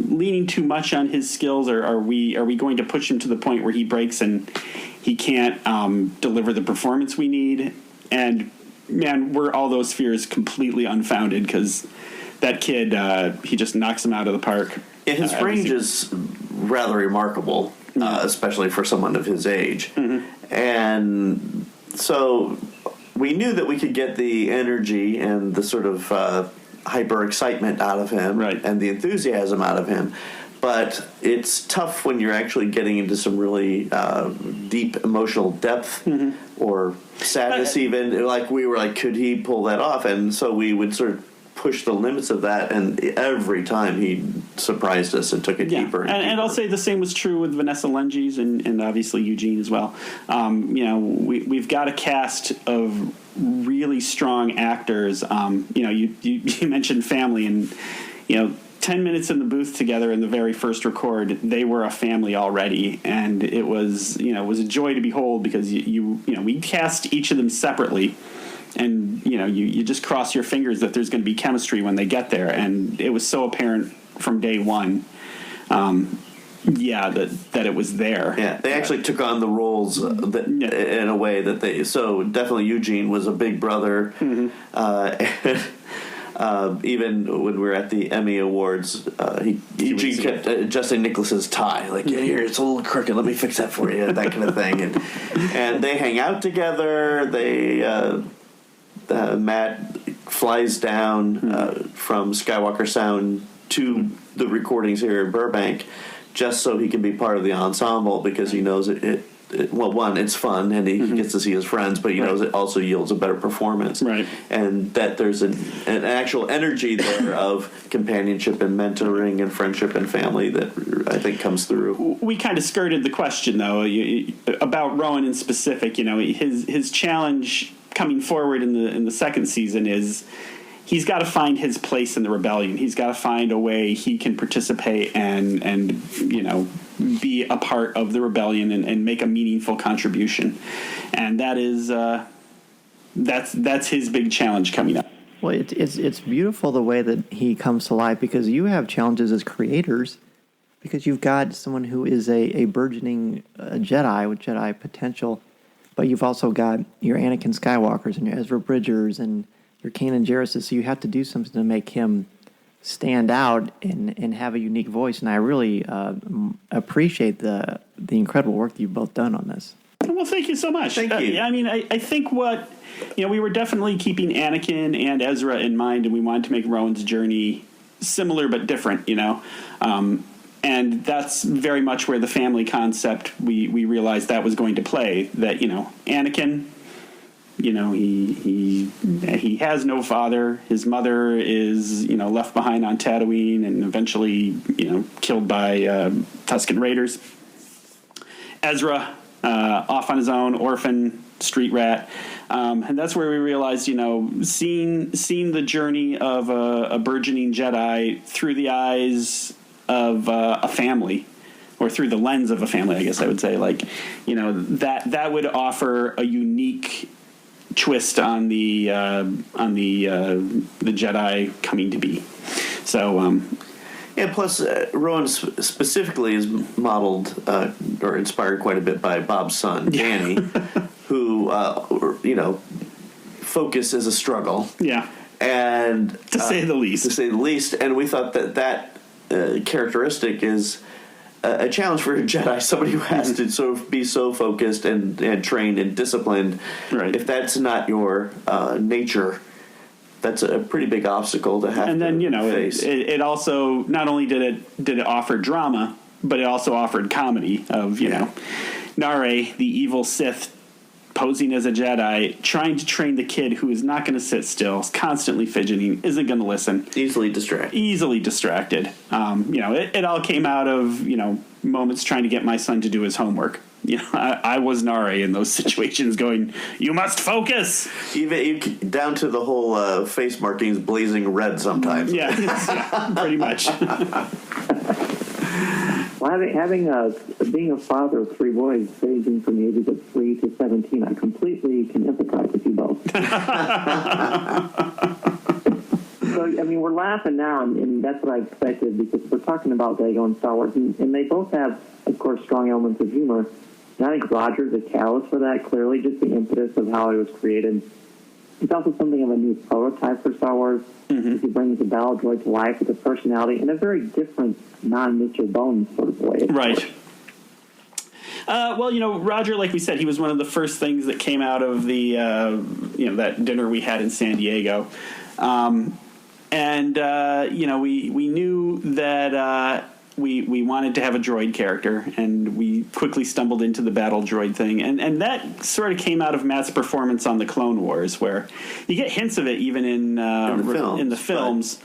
leaning too much on his skills, or are we going to push him to the point where he breaks and he can't deliver the performance we need? And man, were all those fears completely unfounded, because that kid, he just knocks him out of the park. Yeah, his range is rather remarkable, especially for someone of his age. Mm-hmm. And so we knew that we could get the energy and the sort of hyper excitement out of him, and the enthusiasm out of him. But it's tough when you're actually getting into some really deep emotional depth, or sadness even. Like, we were like, could he pull that off? And so we would sort of push the limits of that, and every time he surprised us and took it deeper. And I'll say the same was true with Vanessa Lenges and obviously Eugene as well. We've got a cast of really strong actors. You mentioned family, and 10 minutes in the booth together in the very first record, they were a family already, and it was a joy to behold, because we cast each of them separately, and you just cross your fingers that there's going to be chemistry when they get there, and it was so apparent from day one. That it was there. Yeah, they actually took on the roles in a way that they. So definitely Eugene was a big brother. Mm-hmm. Even when we were at the Emmy Awards, Eugene kept adjusting Nicholas's tie. Like, here, it's a little crooked. Let me fix that for you. That kind of thing. And they hang out together. Matt flies down from Skywalker Sound to the recordings here in Burbank, just so he can be part of the ensemble, because he knows one, it's fun, and he gets to see his friends, but he knows it also yields a better performance. Right. And that there's an actual energy there of companionship and mentoring and friendship and family that I think comes through. We kind of skirted the question, though, about Rowan in specific. His challenge coming forward in the second season is he's got to find his place in the rebellion. He's got to find a way he can participate and be a part of the rebellion and make a meaningful contribution. And that is that's his big challenge coming up. Well, it's beautiful the way that he comes to life, because you have challenges as creators, because you've got someone who is a burgeoning Jedi with Jedi potential, but you've also got your Anakin Skywalkers and your Ezra Bridgers and your Kanan Jarrus, so you have to do something to make him stand out and have a unique voice. And I really appreciate the incredible work that you've both done on this. Well, thank you so much. Thank you. I think we were definitely keeping Anakin and Ezra in mind, and we wanted to make Rowan's journey similar but different, and that's very much where the family concept, we realized that was going to play. That, Anakin, he has no father. His mother is, left behind on Tatooine and eventually, killed by Tusken Raiders. Ezra, off on his own, orphan, street rat. And that's where we realized, seeing the journey of a burgeoning Jedi through the eyes of a family, or through the lens of a family, I guess I would say, that would offer a unique twist on the Jedi coming to be. So, plus Rowan specifically is modeled or inspired quite a bit by Bob's son, Danny, who focus is a struggle. Yeah, and to say the least. And we thought that characteristic is a challenge for a Jedi, somebody who has to be so focused and trained and disciplined. Right. If that's not your nature, that's a pretty big obstacle to have. And then face. It also not only did it offer drama, but it also offered comedy of Nare, the evil Sith, posing as a Jedi, trying to train the kid who is not going to sit still, is constantly fidgeting, isn't going to listen. Easily distracted. It all came out of, moments trying to get my son to do his homework. I was Nare in those situations going, you must focus. Even down to the whole face markings blazing red sometimes. Yeah, pretty much. Well, being a father of three boys ranging from the ages of 3 to 17, I completely can empathize with you both. So, we're laughing now, and that's what I expected, because we're talking about Lego and Star Wars, and they both have, of course, strong elements of humor. And I think Roger's a catalyst for that, clearly, just the impetus of how it was created. It's also something of a new prototype for Star Wars. Mm-hmm. He brings the battle droid to life with a personality in a very different, non-Mitchell Bones sort of way. Right. Roger, like we said, he was one of the first things that came out of the, that dinner we had in San Diego. We knew that we wanted to have a droid character, and we quickly stumbled into the battle droid thing, and that sort of came out of Matt's performance on the Clone Wars, where you get hints of it even in the films.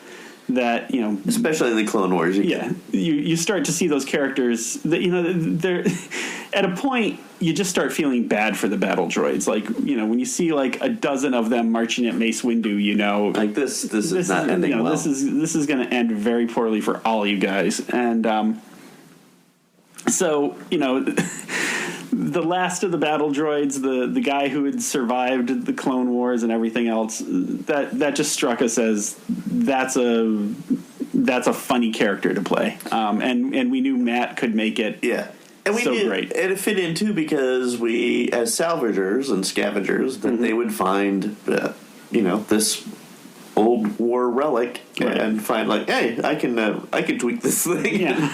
That, you know, especially in the Clone Wars, you start to see those characters that, you know, they're at a point you just start feeling bad for the battle droids. Like, you know, when you see like a dozen of them marching at Mace Windu, you know, like this is not ending well. This is going to end very poorly for all you guys. And so, you know, the last of the battle droids, the guy who had survived the Clone Wars and everything else, that just struck us as that's a funny character to play. And we knew Matt could make it. Yeah. And we did, great. And it fit in too because we, as salvagers and scavengers, that they would find, you know, this old war relic and find like, hey, I can tweak this thing,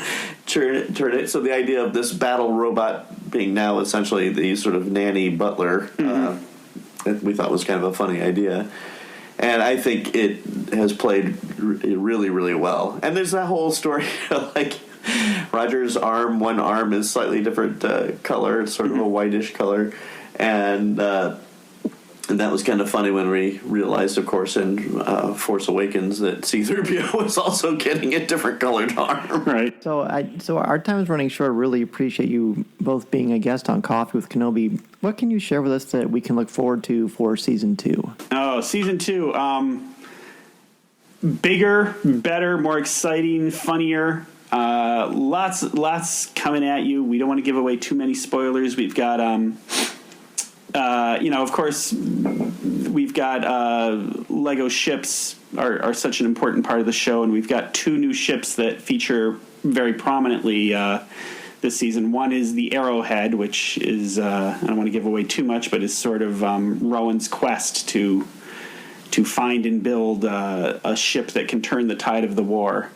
turn it. So the idea of this battle robot being now essentially the sort of nanny butler, we thought was kind of a funny idea. And I think it has played really, really well. And there's that whole story of like Roger's arm, one arm is slightly different color, it's sort of a whitish color. And that was kind of funny when we realized, of course, in Force Awakens that C-3PO was also getting a different colored arm. Right. So our time is running short. Really appreciate you both being a guest on Coffee with Kenobi. What can you share with us that we can look forward to for Season 2? Oh, Season 2. Bigger, better, more exciting, funnier. Lots coming at you. We don't want to give away too many spoilers. We've got... you know, of course, we've got Lego ships are such an important part of the show, and we've got 2 new ships that feature very prominently this season. One is the Arrowhead, which is, I don't want to give away too much, but is sort of Rowan's quest to find and build a ship that can turn the tide of the war.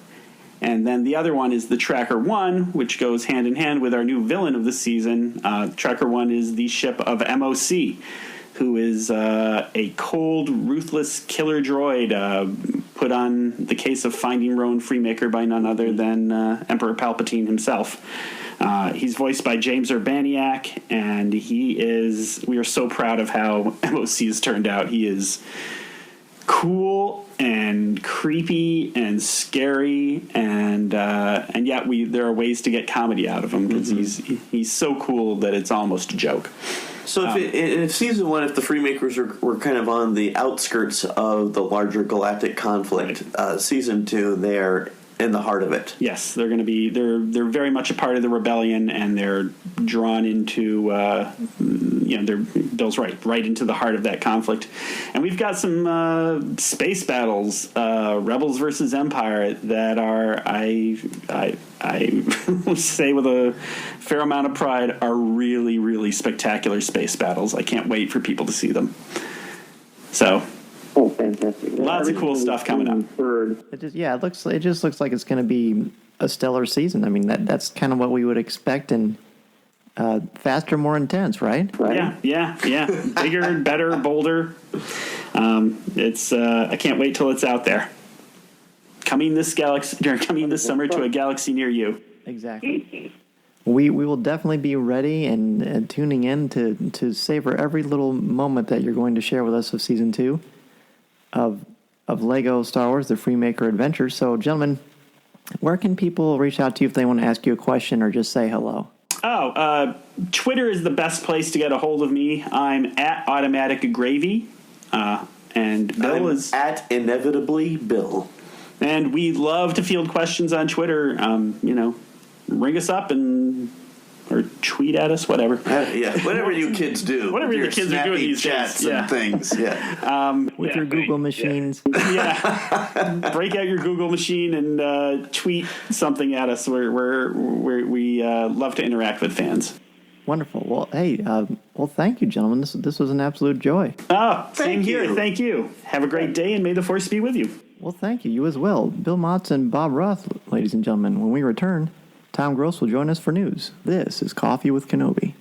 And then the other one is the Tracker 1, which goes hand in hand with our new villain of the season. Tracker 1 is the ship of MOC, who is a cold, ruthless killer droid put on the case of finding Rowan Freemaker by none other than Emperor Palpatine himself. He's voiced by James Urbaniak, and we are so proud of how MOC has turned out. He is cool and creepy and scary, and yet there are ways to get comedy out of him because he's so cool that it's almost a joke. So if Season 1, if the Freemakers were kind of on the outskirts of the larger galactic conflict, Season 2, they're in the heart of it. Yes, they're going to be. They're very much a part of the rebellion, and they're drawn into. Bill's right into the heart of that conflict, and we've got some space battles, Rebels versus Empire, that are I say with a fair amount of pride are really, really spectacular space battles. I can't wait for people to see them. So. Oh, fantastic! Lots of cool stuff coming up. It just looks like it's going to be a stellar season. I mean, that's kind of what we would expect, and faster, more intense, right? Yeah. Bigger, better, bolder. I can't wait till it's out there. Coming this summer to a galaxy near you. Exactly. We will definitely be ready and tuning in to savor every little moment that you're going to share with us of Season 2. Of Lego Star Wars, the Freemaker Adventures. So, gentlemen, where can people reach out to you if they want to ask you a question or just say hello? Twitter is the best place to get a hold of me. I'm at Automatic Gravy, and Bill is at Inevitably Bill. And we love to field questions on Twitter. Ring us up or tweet at us, whatever. Whatever you kids do. Whatever your kids are doing these chats days. And things. With your Google machines. Yeah. Break out your Google machine and tweet something at us. We love to interact with fans. Wonderful. Well, hey, thank you, gentlemen. This was an absolute joy. Oh, same here. Thank you. Have a great day, and may the Force be with you. Well, thank you. You as well. Bill Motz and Bob Roth, ladies and gentlemen. When we return, Tom Gross will join us for news. This is Coffee with Kenobi.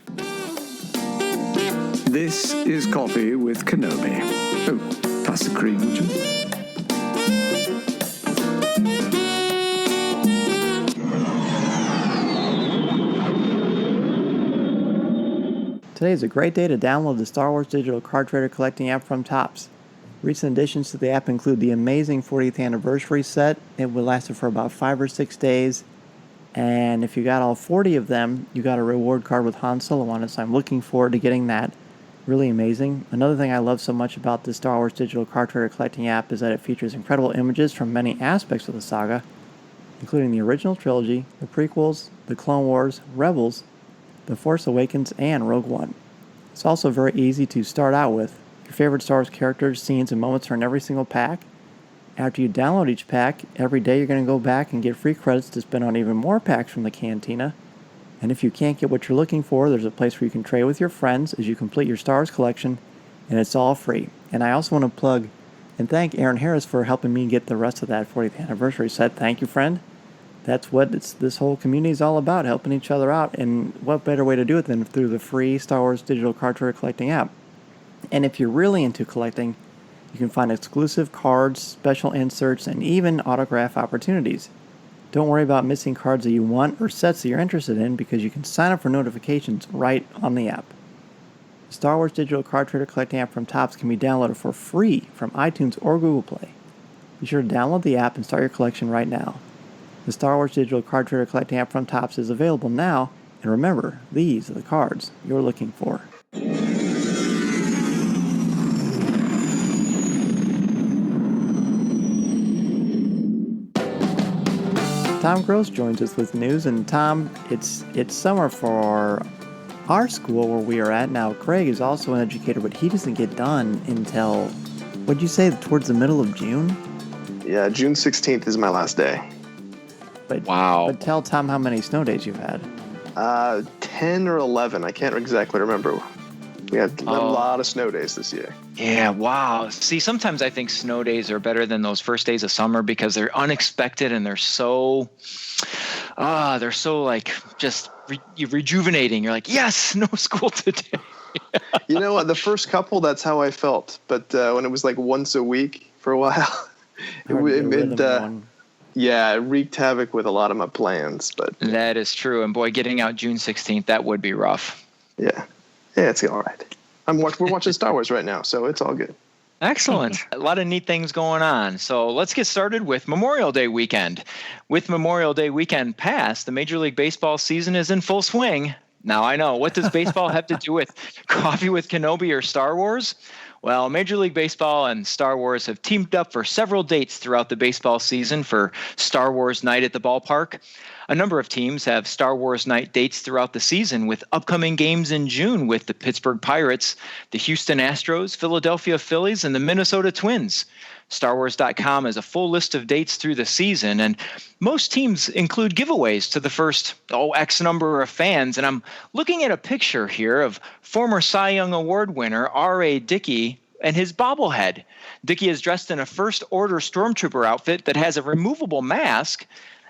This is Coffee with Kenobi. Oh, pass the cream, would you? Today is a great day to download the Star Wars Digital Card Trader Collecting app from Topps. Recent additions to the app include the amazing 40th anniversary set. It will last for about 5 or 6 days. And if you got all 40 of them, you got a reward card with Han Solo on it, so I'm looking forward to getting that. Really amazing. Another thing I love so much about the Star Wars Digital Card Trader Collecting app is that it features incredible images from many aspects of the saga, including the original trilogy, the prequels, the Clone Wars, Rebels, The Force Awakens, and Rogue One. It's also very easy to start out with. Your favorite Star Wars characters, scenes, and moments are in every single pack. After you download each pack, every day you're going to go back and get free credits to spend on even more packs from the Cantina. And if you can't get what you're looking for, there's a place where you can trade with your friends as you complete your Star Wars collection, and it's all free. And I also want to plug and thank Aaron Harris for helping me get the rest of that 40th anniversary set. Thank you, friend. That's what this whole community is all about, helping each other out. And what better way to do it than through the free Star Wars Digital Card Trader Collecting app. And if you're really into collecting, you can find exclusive cards, special inserts, and even autograph opportunities. Don't worry about missing cards that you want or sets that you're interested in, because you can sign up for notifications right on the app. The Star Wars Digital Card Trader Collecting app from Topps can be downloaded for free from iTunes or Google Play. Be sure to download the app and start your collection right now. The Star Wars Digital Card Trader Collecting app from Topps is available now, and remember, these are the cards you're looking for. Tom Gross joins us with news, and Tom, it's summer for our school where we are at now. Craig is also an educator, but he doesn't get done until, what'd you say, towards the middle of June? Yeah, June 16th is my last day. But, wow. But tell Tom how many snow days you've had. 10 or 11. I can't exactly remember. We had a lot of snow days this year. Yeah, wow. See, sometimes I think snow days are better than those first days of summer because they're unexpected and they're so like just rejuvenating. You're like, yes, no school today. You know what? The first couple, that's how I felt. But when it was like once a week for a while, it wreaked havoc with a lot of my plans. But that is true. And boy, getting out June 16th, that would be rough. Yeah. Yeah, it's all right. We're watching Star Wars right now, so it's all good. Excellent. A lot of neat things going on. So let's get started with Memorial Day weekend. With Memorial Day weekend past, the Major League Baseball season is in full swing. Now I know, what does baseball have to do with Coffee with Kenobi or Star Wars? Well, Major League Baseball and Star Wars have teamed up for several dates throughout the baseball season for Star Wars Night at the ballpark. A number of teams have Star Wars Night dates throughout the season, with upcoming games in June with the Pittsburgh Pirates, the Houston Astros, Philadelphia Phillies, and the Minnesota Twins. StarWars.com has a full list of dates through the season, and most teams include giveaways to the first X number of fans. And I'm looking at a picture here of former Cy Young Award winner R.A. Dickey and his bobblehead. Dickey is dressed in a First Order Stormtrooper outfit that has a removable mask,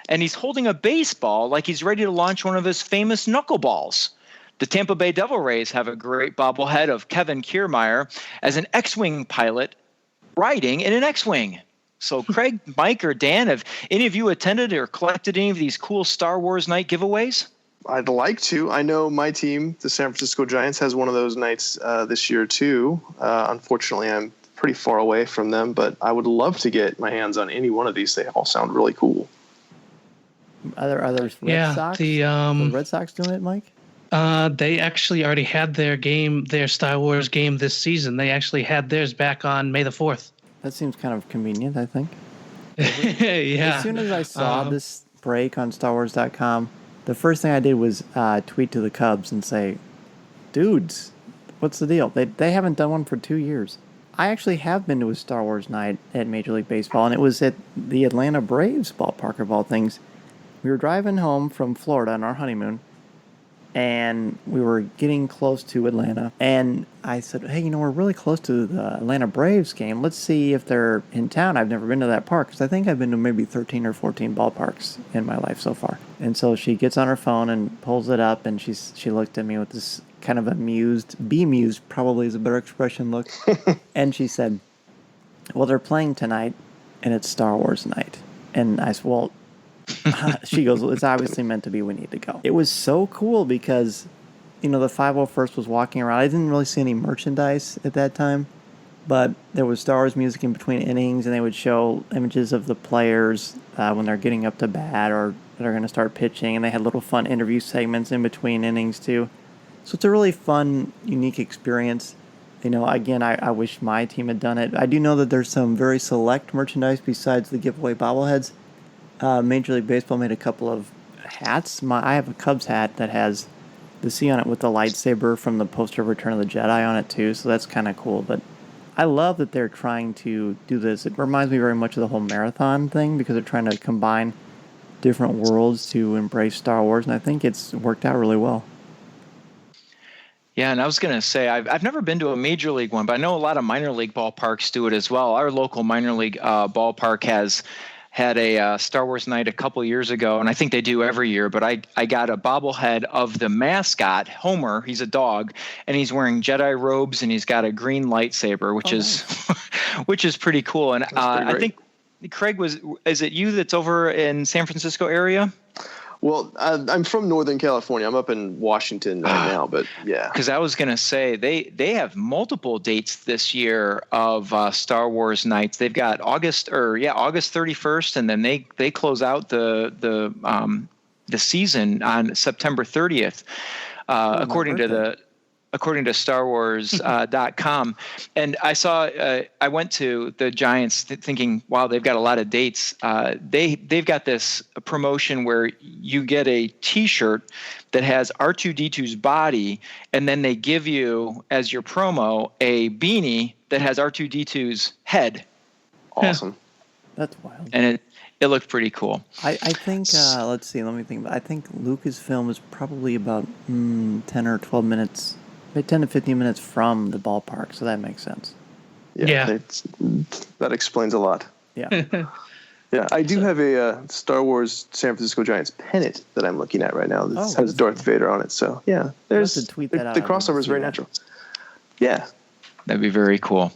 and he's holding a baseball like he's ready to launch one of his famous knuckleballs. The Tampa Bay Devil Rays have a great bobblehead of Kevin Kiermaier as an X-Wing pilot riding in an X-Wing. So Craig, Mike, or Dan, have any of you attended or collected any of these cool Star Wars Night giveaways? I'd like to. I know my team, the San Francisco Giants, has one of those nights this year too. Unfortunately, I'm pretty far away from them, but I would love to get my hands on any one of these. They all sound really cool. Are there Red Sox? The Red Sox doing it, Mike? They actually already had their Star Wars game this season. They actually had theirs back on May the 4th. That seems kind of convenient, I think. Yeah. As soon as I saw this break on StarWars.com, the first thing I did was tweet to the Cubs and say, dudes, what's the deal? They haven't done one for 2 years. I actually have been to a Star Wars night at Major League Baseball, and it was at the Atlanta Braves ballpark, of all things. We were driving home from Florida on our honeymoon, and we were getting close to Atlanta. And I said, hey, we're really close to the Atlanta Braves game. Let's see if they're in town. I've never been to that park, because I think I've been to maybe 13 or 14 ballparks in my life so far. And so she gets on her phone and pulls it up, and she looked at me with this kind of bemused probably is a better expression, look. And she said, well, they're playing tonight, and it's Star Wars night. And I said, well, she goes, well, it's obviously meant to be, we need to go. It was so cool because the 501st was walking around. I didn't really see any merchandise at that time, but there was Star Wars music in between innings, and they would show images of the players when they're getting up to bat or they're going to start pitching, and they had little fun interview segments in between innings too. So it's a really fun, unique experience. Again, I wish my team had done it. I do know that there's some very select merchandise besides the giveaway bobbleheads. Major League Baseball made a couple of hats. I have a Cubs hat that has the C on it with the lightsaber from the poster of Return of the Jedi on it too, so that's kind of cool. But I love that they're trying to do this. It reminds me very much of the whole marathon thing because they're trying to combine different worlds to embrace Star Wars, and I think it's worked out really well. Yeah, and I was going to say, I've never been to a major league one, but I know a lot of minor league ballparks do it as well. Our local minor league ballpark has had a Star Wars night a couple years ago, and I think they do every year, but I got a bobblehead of the mascot, Homer. He's a dog, and he's wearing Jedi robes, and he's got a green lightsaber, which which is pretty cool. And I think, Craig, is it you that's over in San Francisco area? Well, I'm from Northern California. I'm up in Washington right now, but yeah. Because I was going to say they have multiple dates this year of Star Wars nights. They've got August 31st, and then they close out the season on September 30th, according to StarWars.com. And I saw, I went to the Giants thinking, wow, they've got a lot of dates. They've got this promotion where you get a T-shirt that has R2-D2's body, and then they give you, as your promo, a beanie that has R2-D2's head. Awesome. That's wild. And it looked pretty cool. I think, let's see, let me think. I think Lucasfilm is probably about 10 or 12 minutes 10 to 15 minutes from the ballpark, so that makes sense. Yeah. That explains a lot. Yeah. Yeah, I do have a Star Wars San Francisco Giants pennant that I'm looking at right now. That has Darth Vader on it. So, yeah, there's the crossover is very natural. Yeah. That'd be very cool.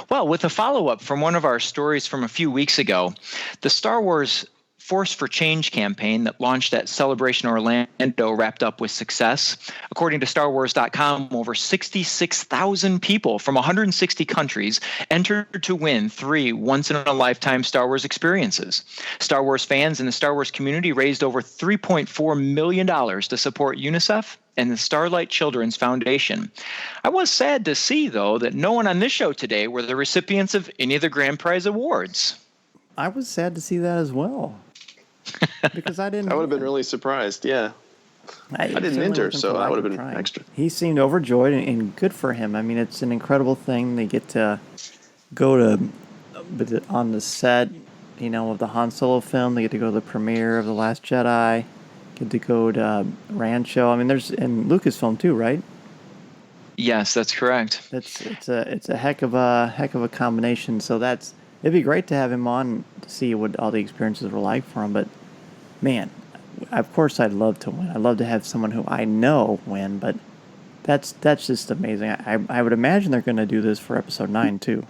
Well, with a follow-up from one of our stories from a few weeks ago, the Star Wars Force for Change campaign that launched at Celebration Orlando wrapped up with success. According to StarWars.com, over 66,000 people from 160 countries entered to win 3 once-in-a-lifetime Star Wars experiences. Star Wars fans in the Star Wars community raised over $3.4 million to support UNICEF and the Starlight Children's Foundation. I was sad to see, though, that no one on this show today were the recipients of any of the grand prize awards. I was sad to see that as well. Because I didn't. I would have been really surprised. Yeah, I didn't enter, so I would have been extra. He seemed overjoyed, and good for him. I mean, it's an incredible thing. They get to go on the set, of the Han Solo film. They get to go to the premiere of The Last Jedi. Get to go to Rancho. I mean, there's in Lucasfilm too, right? Yes, that's correct. It's a heck of a combination. So it'd be great to have him on to see what all the experiences were like for him. But, man, of course I'd love to win. I'd love to have someone who I know win, but that's just amazing. I would imagine they're going to do this for Episode 9, too.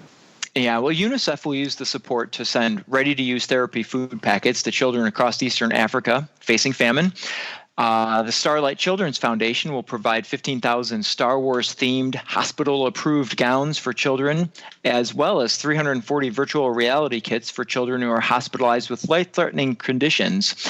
Yeah, well, UNICEF will use the support to send ready-to-use therapy food packets to children across Eastern Africa facing famine. The Starlight Children's Foundation will provide 15,000 Star Wars-themed, hospital-approved gowns for children, as well as 340 virtual reality kits for children who are hospitalized with life-threatening conditions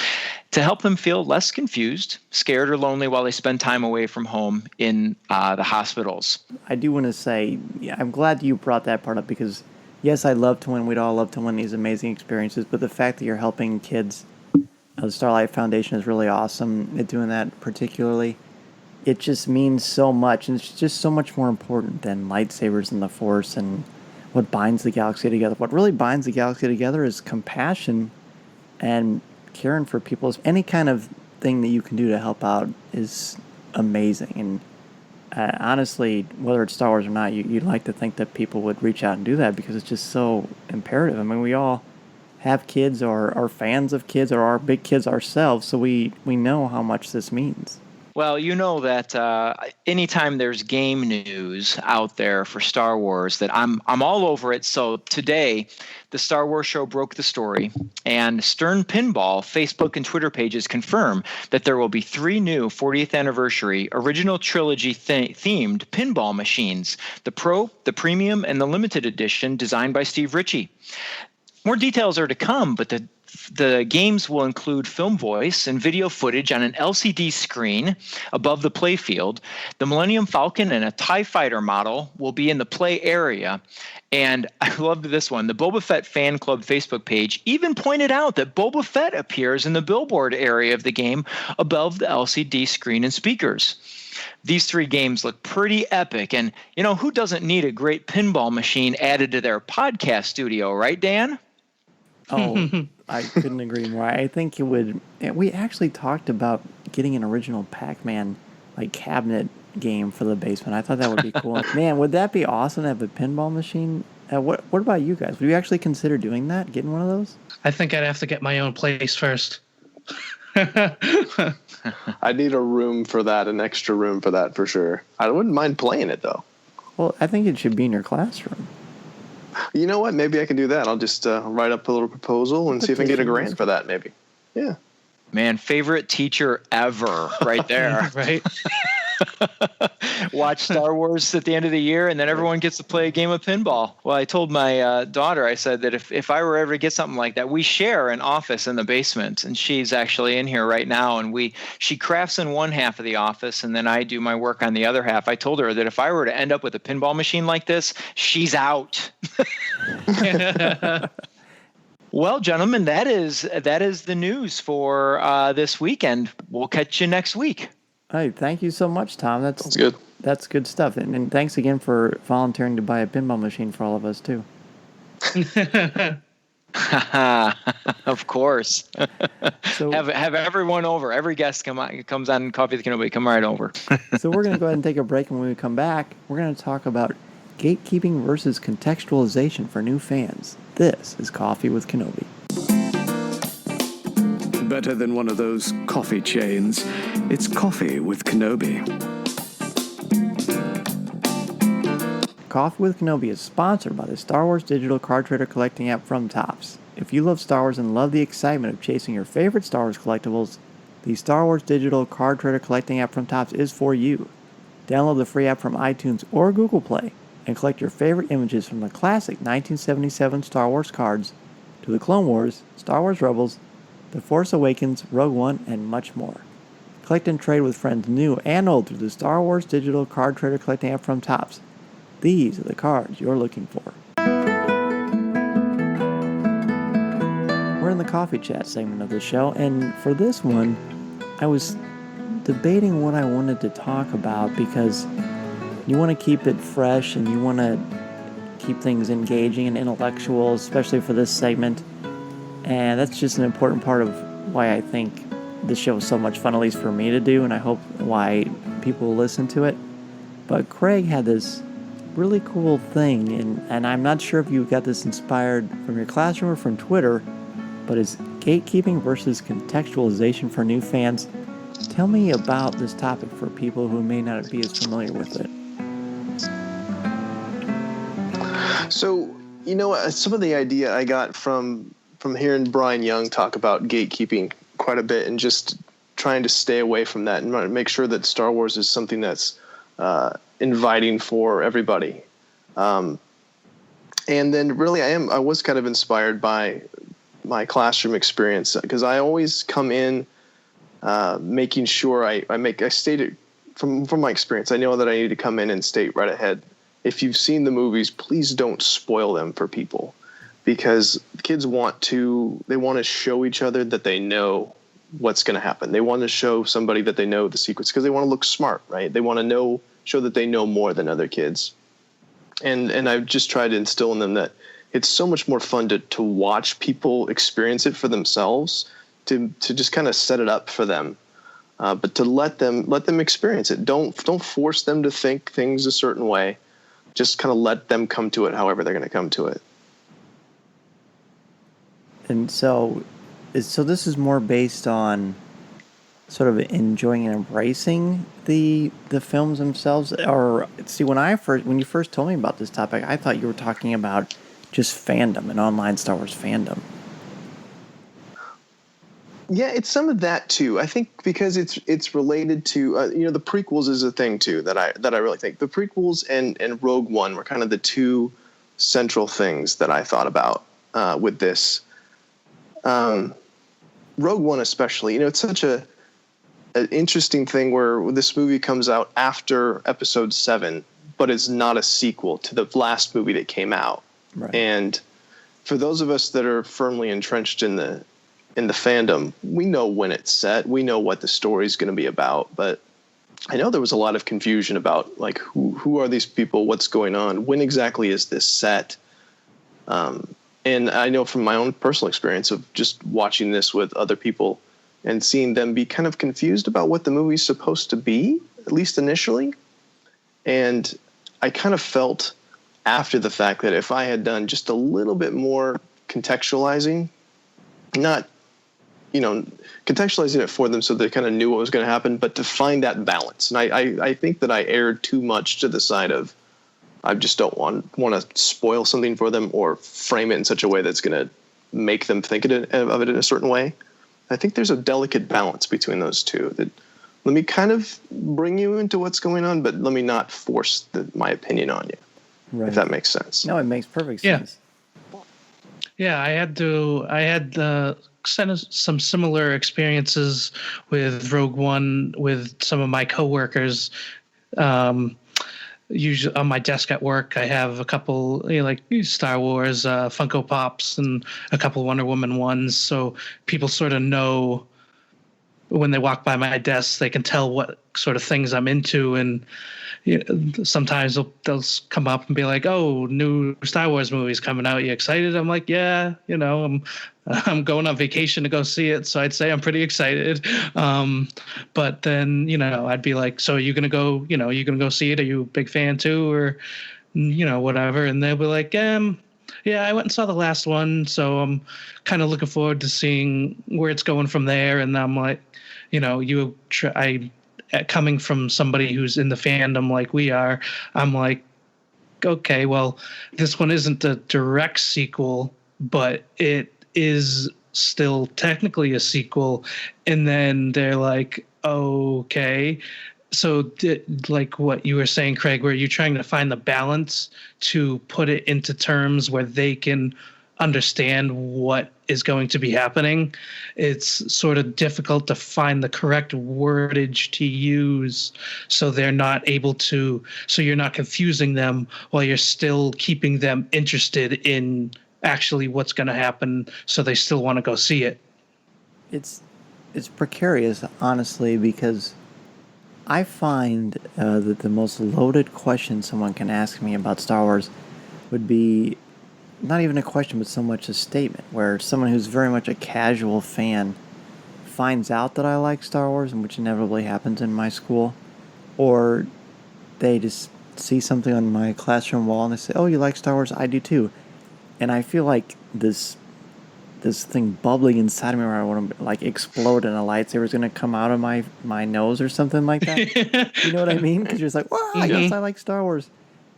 to help them feel less confused, scared, or lonely while they spend time away from home in the hospitals. I do want to say, I'm glad you brought that part up because, yes, I'd love to win. We'd all love to win these amazing experiences, but the fact that you're helping kids, the Starlight Foundation is really awesome at doing that particularly. It just means so much, and it's just so much more important than lightsabers and the Force and what binds the galaxy together. What really binds the galaxy together is compassion and caring for people. Any kind of thing that you can do to help out is amazing. And honestly, whether it's Star Wars or not, you'd like to think that people would reach out and do that because it's just so imperative. I mean, we all have kids or are fans of kids or are big kids ourselves, so we know how much this means. Well, you know that anytime there's game news out there for Star Wars, that I'm all over it. So today, the Star Wars show broke the story, and Stern Pinball Facebook and Twitter pages confirm that there will be 3 new 40th anniversary original trilogy themed pinball machines: the Pro, the Premium, and the Limited Edition, designed by Steve Ritchie. More details are to come, but the games will include film voice and video footage on an LCD screen above the playfield. The Millennium Falcon and a TIE Fighter model will be in the play area. And I loved this one. The Boba Fett Fan Club Facebook page even pointed out that Boba Fett appears in the billboard area of the game above the LCD screen and speakers. These 3 games look pretty epic. And, you know, who doesn't need a great pinball machine added to their podcast studio, right, Dan? Oh, I couldn't agree more. I think it would. We actually talked about getting an original Pac-Man cabinet game for the basement. I thought that would be cool. Man, would that be awesome to have a pinball machine? What about you guys? Would you actually consider doing that? Getting one of those? I think I'd have to get my own place first. I need a room for that, an extra room for that for sure. I wouldn't mind playing it though. Well, I think it should be in your classroom. You know what? Maybe I can do that. I'll just write up a little proposal and see if I can get a grant for that, maybe. Yeah. Man, favorite teacher ever right there. Right. Watch Star Wars at the end of the year, and then everyone gets to play a game of pinball. Well, I told my daughter, I said that if I were ever to get something like that, we share an office in the basement, and she's actually in here right now, and she crafts in one half of the office, and then I do my work on the other half. I told her that if I were to end up with a pinball machine like this, she's out. Well, gentlemen, that is the news for this weekend. We'll catch you next week. Hey, thank you so much, Tom. That's good. That's good stuff. And thanks again for volunteering to buy a pinball machine for all of us, too. Of course. So, have everyone over. Every guest comes on Coffee with Kenobi. Come right over. So we're going to go ahead and take a break, and when we come back, we're going to talk about gatekeeping versus contextualization for new fans. This is Coffee with Kenobi. Better than one of those coffee chains. It's Coffee with Kenobi. Coffee with Kenobi is sponsored by the Star Wars digital card trader collecting app from Topps. If you love Star Wars and love the excitement of chasing your favorite Star Wars collectibles, the Star Wars digital card trader collecting app from Topps is for you. Download the free app from iTunes or Google Play and collect your favorite images from the classic 1977 Star Wars cards to the Clone Wars, Star Wars Rebels, The Force Awakens, Rogue One, and much more. Collect and trade with friends new and old through the Star Wars digital card trader collecting app from Topps. These are the cards you're looking for. We're in the coffee chat segment of the show, and for this one, I was debating what I wanted to talk about because you want to keep it fresh and you want to keep things engaging and intellectual, especially for this segment. And that's just an important part of why I think this show is so much fun, at least for me to do, and I hope why people listen to it. But Craig had this really cool thing, and I'm not sure if you got this inspired from your classroom or from Twitter, but it's gatekeeping versus contextualization for new fans. Tell me about this topic for people who may not be as familiar with it. So, you know, some of the idea I got from hearing Brian Young talk about gatekeeping quite a bit and just trying to stay away from that and make sure that Star Wars is something that's inviting for everybody. And then really I was kind of inspired by my classroom experience because I always come in making sure I state it from my experience. I know that I need to come in and state right ahead, if you've seen the movies, please don't spoil them for people, because kids want to show each other that they know what's going to happen. They want to show somebody that they know the secrets because they want to look smart, right? They want to show that they know more than other kids. And I've just tried to instill in them that it's so much more fun to watch people experience it for themselves, to just kind of set it up for them, but to let them experience it. Don't force them to think things a certain way. Just kind of let them come to it however they're going to come to it. And so this is more based on sort of enjoying and embracing the films themselves? Or see, when you first told me about this topic, I thought you were talking about just fandom and online Star Wars fandom. Yeah, it's some of that too. I think because it's related to the prequels is a thing too that I really think the prequels and Rogue One were kind of the two central things that I thought about with this. Rogue One especially, it's such an interesting thing where this movie comes out after Episode 7, but it's not a sequel to the last movie that came out. Right. And for those of us that are firmly entrenched in the fandom, we know when it's set, we know what the story is going to be about, but I know there was a lot of confusion about like who are these people, what's going on, when exactly is this set, and I know from my own personal experience of just watching this with other people and seeing them be kind of confused about what the movie's supposed to be, at least initially. And I kind of felt after the fact that if I had done just a little bit more contextualizing, not contextualizing it for them so they kind of knew what was going to happen, but to find that balance. And I think that I erred too much to the side of I just don't want to spoil something for them or frame it in such a way that's going to make them think of it in a certain way. I think there's a delicate balance between those two. That let me kind of bring you into what's going on, but let me not force my opinion on you. Right. If that makes sense. No, it makes perfect sense. Yeah, I had some similar experiences with Rogue One with some of my coworkers. Usually on my desk at work, I have a couple like Star Wars Funko Pops and a couple Wonder Woman ones. So people sort of know when they walk by my desk, they can tell what sort of things I'm into. And sometimes they'll come up and be like, "Oh, new Star Wars movie's coming out. You excited?" I'm like, "Yeah, I'm going on vacation to go see it, so I'd say I'm pretty excited." But then I'd be like, "So are you gonna go? You gonna go see it? Are you a big fan too, or whatever?" And they'll be like, "Yeah, I went and saw the last one, so I'm kind of looking forward to seeing where it's going from there." And I'm like, coming from somebody who's in the fandom like we are, I'm like, okay, well, this one isn't a direct sequel, but it is still technically a sequel. And then they're like, okay. So like what you were saying, Craig, where you're trying to find the balance to put it into terms where they can understand what is going to be happening. It's sort of difficult to find the correct wordage to use so they're not able to, so you're not confusing them while you're still keeping them interested in actually what's going to happen, so they still want to go see it. It's precarious, honestly, because I find that the most loaded question someone can ask me about Star Wars would be not even a question, but so much a statement, where someone who's very much a casual fan finds out that I like Star Wars, and which inevitably happens in my school, or they just see something on my classroom wall and they say, "Oh, you like Star Wars? I do too." And I feel like this thing bubbling inside of me where I want to like explode and a lightsaber's going to come out of my nose or something like that. You know what I mean? Because you're just like, "Wow, I guess I like Star Wars."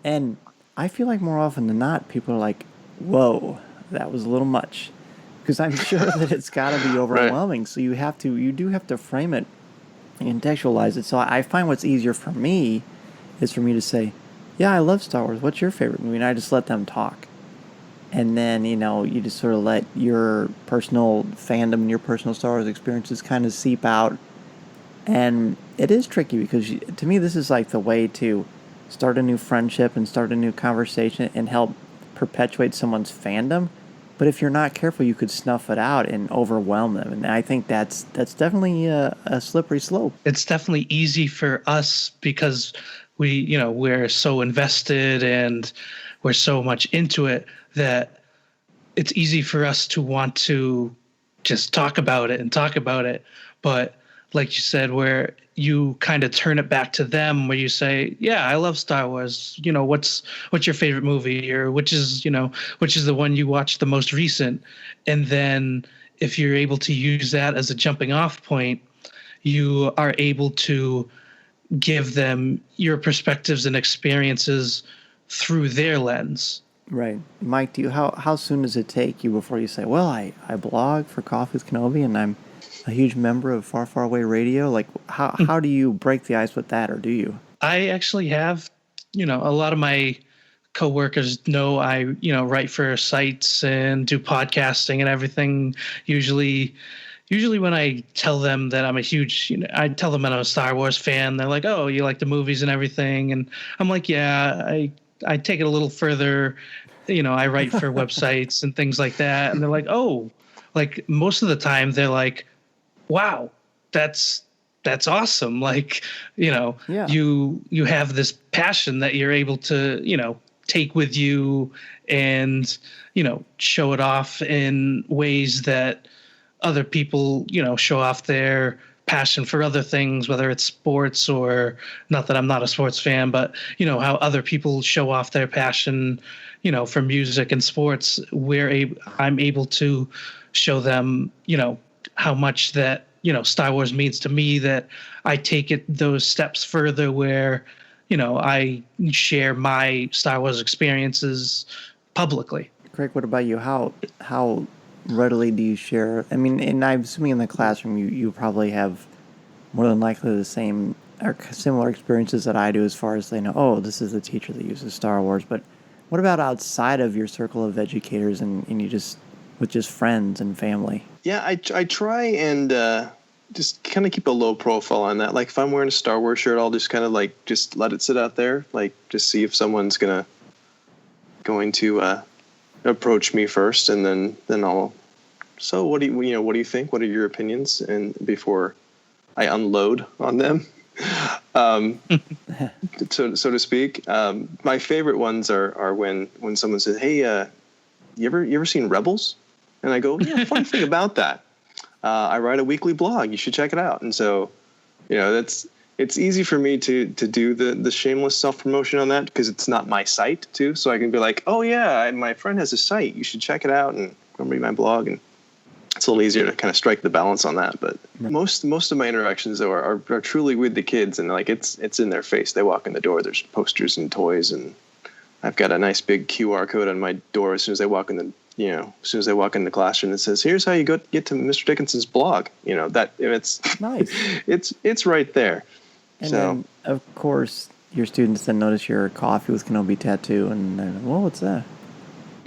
And I feel like more often than not, people are like, "Whoa, that was a little much," because I'm sure that it's got to be overwhelming. Right. So you do have to frame it and contextualize it. So I find what's easier for me is for me to say, "Yeah, I love Star Wars. What's your favorite movie?" And I just let them talk. And then, you just sort of let your personal fandom and your personal Star Wars experiences kind of seep out. And it is tricky because, to me, this is like the way to start a new friendship and start a new conversation and help perpetuate someone's fandom. But if you're not careful, you could snuff it out and overwhelm them. And I think that's definitely a slippery slope. It's definitely easy for us because we're so invested and we're so much into it that it's easy for us to want to just talk about it. But like you said, where you kind of turn it back to them, where you say, "Yeah, I love Star Wars. What's your favorite movie, or which is the one you watched the most recent?" And then if you're able to use that as a jumping off point, you are able to give them your perspectives and experiences through their lens. Right. Mike, how soon does it take you before you say, well, I blog for Coffee with Kenobi and I'm a huge member of Far, Far Away Radio? Like, how do you break the ice with that, or do you? I actually have, a lot of my coworkers know I, write for sites and do podcasting and everything. Usually when I tell them that I'm I tell them that I'm a Star Wars fan, they're like, oh, you like the movies and everything. And I'm like, yeah, I take it a little further. I write for websites and things like that. And they're like, oh, like most of the time they're like, wow, that's awesome. Like, you have this passion that you're able to, take with you and, show it off in ways that other people, show off their passion for other things, whether it's sports or, not that I'm not a sports fan, but, how other people show off their passion, for music and sports. I'm able to show them, how much that, Star Wars means to me, that I take it those steps further where, I share my Star Wars experiences publicly. Craig, what about you? How readily do you share? I mean, and I'm assuming in the classroom you probably have more than likely the same or similar experiences that I do, as far as they know, oh, this is the teacher that uses Star Wars. But what about outside of your circle of educators and you just with just friends and family? Yeah, I try and just kind of keep a low profile on that. Like if I'm wearing a Star Wars shirt, I'll just kind of just let it sit out there, just see if someone's going to approach me first, and then I'll. So what do you think? What are your opinions? And before I unload on them, so to speak. My favorite ones are when someone says, "Hey, you ever seen Rebels?" And I go, "Yeah." Funny thing about that, I write a weekly blog. You should check it out. And so, it's easy for me to do the shameless self-promotion on that, because it's not my site too. So I can be like, oh yeah, my friend has a site. You should check it out and come read my blog. And it's a little easier to kind of strike the balance on that. But most of my interactions though are truly with the kids, and it's in their face. They walk in the door, there's posters and toys, and I've got a nice big QR code on my door as soon as they walk in the classroom. It says, here's how you get to Mr. Dickinson's blog. It's nice. It's right there. And then, of course, your students then notice your Coffee with Kenobi tattoo, and well, what's that?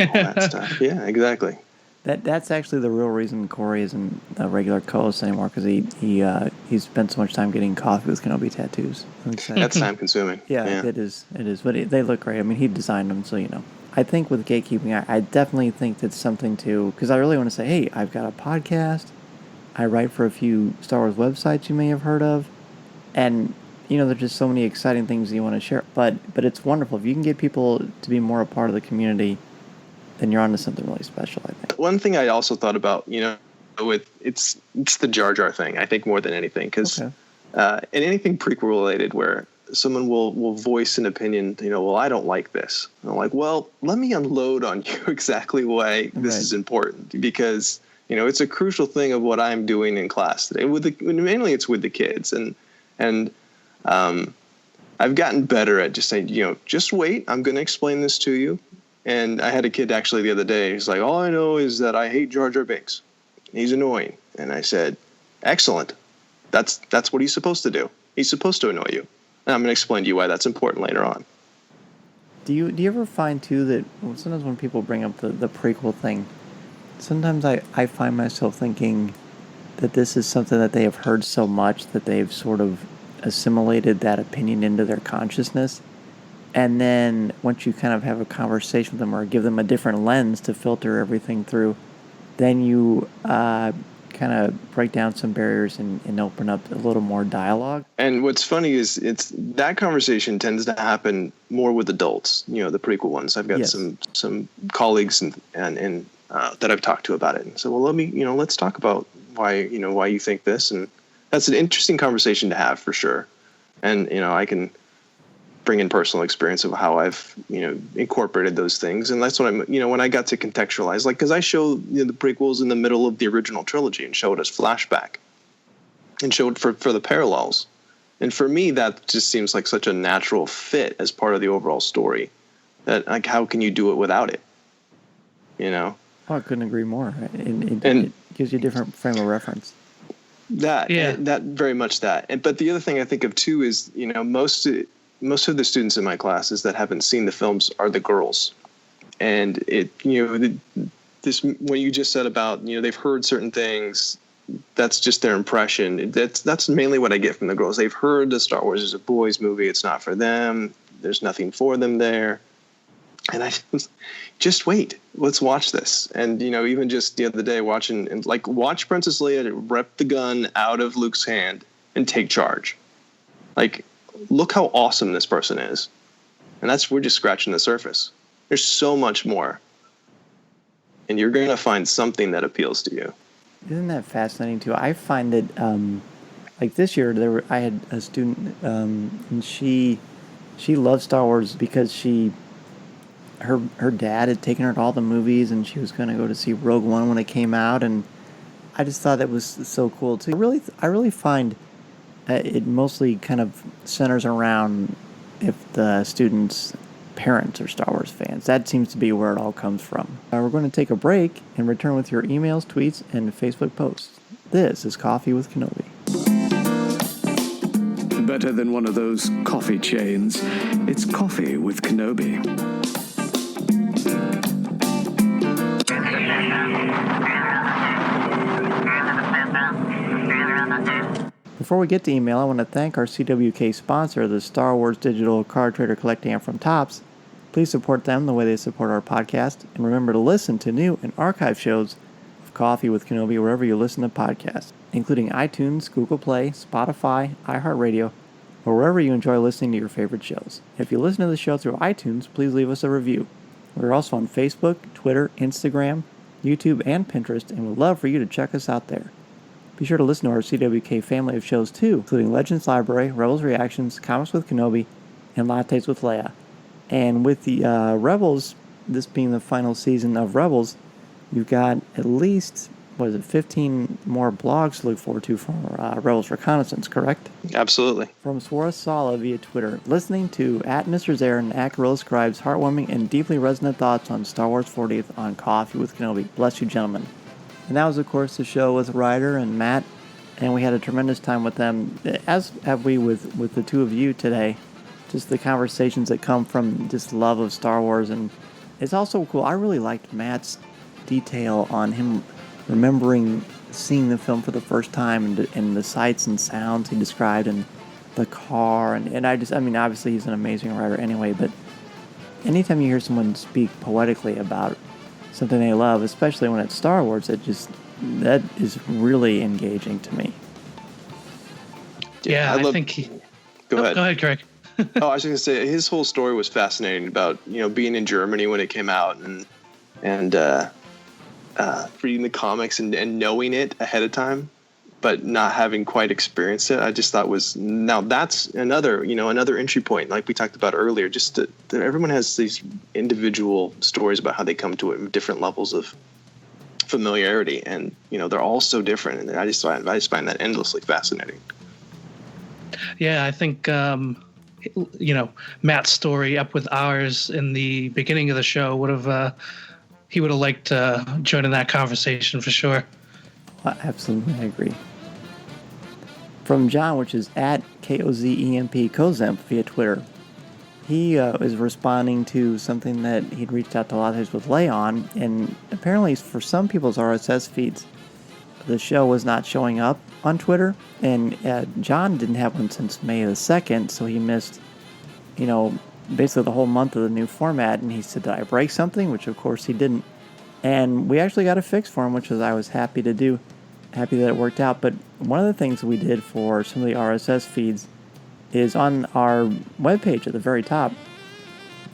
All that stuff. Yeah, exactly. That's actually the real reason Corey isn't a regular co-host anymore, because he spent so much time getting Coffee with Kenobi tattoos. That's time consuming. Yeah, it is. But they look great. I mean, he designed them, so I think with Gatekeeping, I definitely think that's something to, because I really want to say, hey, I've got a podcast. I write for a few Star Wars websites you may have heard of, and there's just so many exciting things you want to share. But it's wonderful if you can get people to be more a part of the community. Then you're onto something really special, I think. One thing I also thought about, it's the Jar Jar thing, I think, more than anything, because in anything prequel related where someone will voice an opinion, well, I don't like this. And I'm like, well, let me unload on you exactly why this is important, because, it's a crucial thing of what I'm doing in class today. Mainly it's with the kids. And I've gotten better at just saying, just wait, I'm going to explain this to you. And I had a kid actually the other day. He's like, all I know is that I hate Jar Jar Binks. He's annoying. And I said, excellent. That's what he's supposed to do. He's supposed to annoy you. And I'm going to explain to you why that's important later on. Do you ever find, too, that sometimes when people bring up the prequel thing, sometimes I find myself thinking that this is something that they have heard so much that they've sort of assimilated that opinion into their consciousness. And then once you kind of have a conversation with them or give them a different lens to filter everything through, then you kind of break down some barriers and open up a little more dialogue. And what's funny is that conversation tends to happen more with adults, the prequel ones. I've got some colleagues and that I've talked to about it. And so, well, let's talk about why you think this. And that's an interesting conversation to have for sure. And, I can bring in personal experience of how I've, incorporated those things. And that's what when I got to contextualize, because I show the prequels in the middle of the original trilogy and show it as flashback. and showed for the parallels. And for me, that just seems like such a natural fit as part of the overall story. That, like, how can you do it without it? You know? Oh, I couldn't agree more. It gives you a different frame of reference. That very much that. But the other thing I think of too is, you know, most of the students in my classes that haven't seen the films are the girls, and it, you know, this what you just said about, you know, they've heard certain things. That's just their impression. That's mainly what I get from the girls. They've heard that Star Wars is a boys' movie. It's not for them. There's nothing for them there. And I just wait. Let's watch this. And, you know, even just the other day watching, and like, watch Princess Leia rip the gun out of Luke's hand and take charge. Like, look how awesome this person is. And we're just scratching the surface. There's so much more. And you're going to find something that appeals to you. Isn't that fascinating too? I find that, like this year, I had a student, and she loved Star Wars because her dad had taken her to all the movies, and she was going to go to see Rogue One when it came out, and I just thought that was so cool too. I really find it mostly kind of centers around if the students' parents are Star Wars fans. That seems to be where it all comes from. We're going to take a break and return with your emails, tweets, and Facebook posts. This is Coffee with Kenobi. Better than one of those coffee chains. It's Coffee with Kenobi. Before we get to email, I want to thank our CWK sponsor, the Star Wars Digital Card Trader Collecting App from Topps. Please support them the way they support our podcast, and remember to listen to new and archive shows of Coffee with Kenobi wherever you listen to podcasts, including iTunes, Google Play, Spotify, iHeartRadio, or wherever you enjoy listening to your favorite shows. If you listen to the show through iTunes, please leave us a review. We're also on Facebook, Twitter, Instagram, YouTube, and Pinterest, and we'd love for you to check us out there. Be sure to listen to our CWK family of shows too, including Legends Library, Rebels Reactions, Comics with Kenobi, and Lattes with Leia. And with the Rebels, this being the final season of Rebels, you've got at least, 15 more blogs to look forward to for Rebels Reconnaissance, correct? Absolutely. From Swara Sala via Twitter, listening to @Mr. Zare and @Gorilla Scribe's heartwarming and deeply resonant thoughts on Star Wars 40th on Coffee with Kenobi. Bless you, gentlemen. And that was, of course, the show with Ryder and Matt, and we had a tremendous time with them, as have we with the two of you today. Just the conversations that come from just love of Star Wars, and it's also cool. I really liked Matt's detail on him remembering seeing the film for the first time and the sights and sounds he described and the car. And obviously he's an amazing writer anyway, but anytime you hear someone speak poetically about something they love, especially when it's Star Wars, that is really engaging to me. Yeah, I think Go ahead. Go ahead, Craig. I was going to say his whole story was fascinating about, you know, being in Germany when it came out and reading the comics and knowing it ahead of time, but not having quite experienced it. I just thought now that's another entry point, like we talked about earlier. Just that everyone has these individual stories about how they come to it in different levels of familiarity, and you know they're all so different. And I just find that endlessly fascinating. Yeah, I think Matt's story up with ours in the beginning of the show would have liked to join in that conversation for sure. Absolutely, I agree. From John, which is @KOZEMP Kozemp via Twitter. He is responding to something that he'd reached out to Lattes with Leia on, and apparently for some people's RSS feeds, the show was not showing up on Twitter, and John didn't have one since May the 2nd, so he missed, basically the whole month of the new format, and he said, did I break something? Which of course he didn't. And we actually got a fix for him, which I was happy to do. Happy that it worked out. But one of the things we did for some of the RSS feeds is on our webpage at the very top,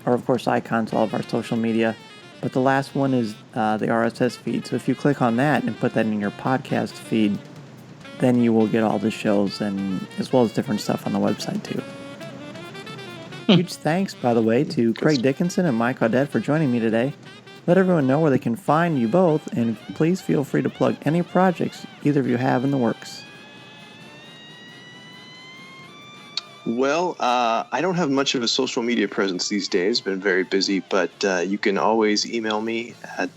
or of course icons, all of our social media. But the last one is the RSS feed. So if you click on that and put that in your podcast feed, then you will get all the shows, and as well as different stuff on the website too. Huge thanks, by the way, to Craig Dickinson and Mike Audette for joining me today. Let everyone know where they can find you both, and please feel free to plug any projects either of you have in the works. Well, I don't have much of a social media presence these days. Been very busy, but you can always email me at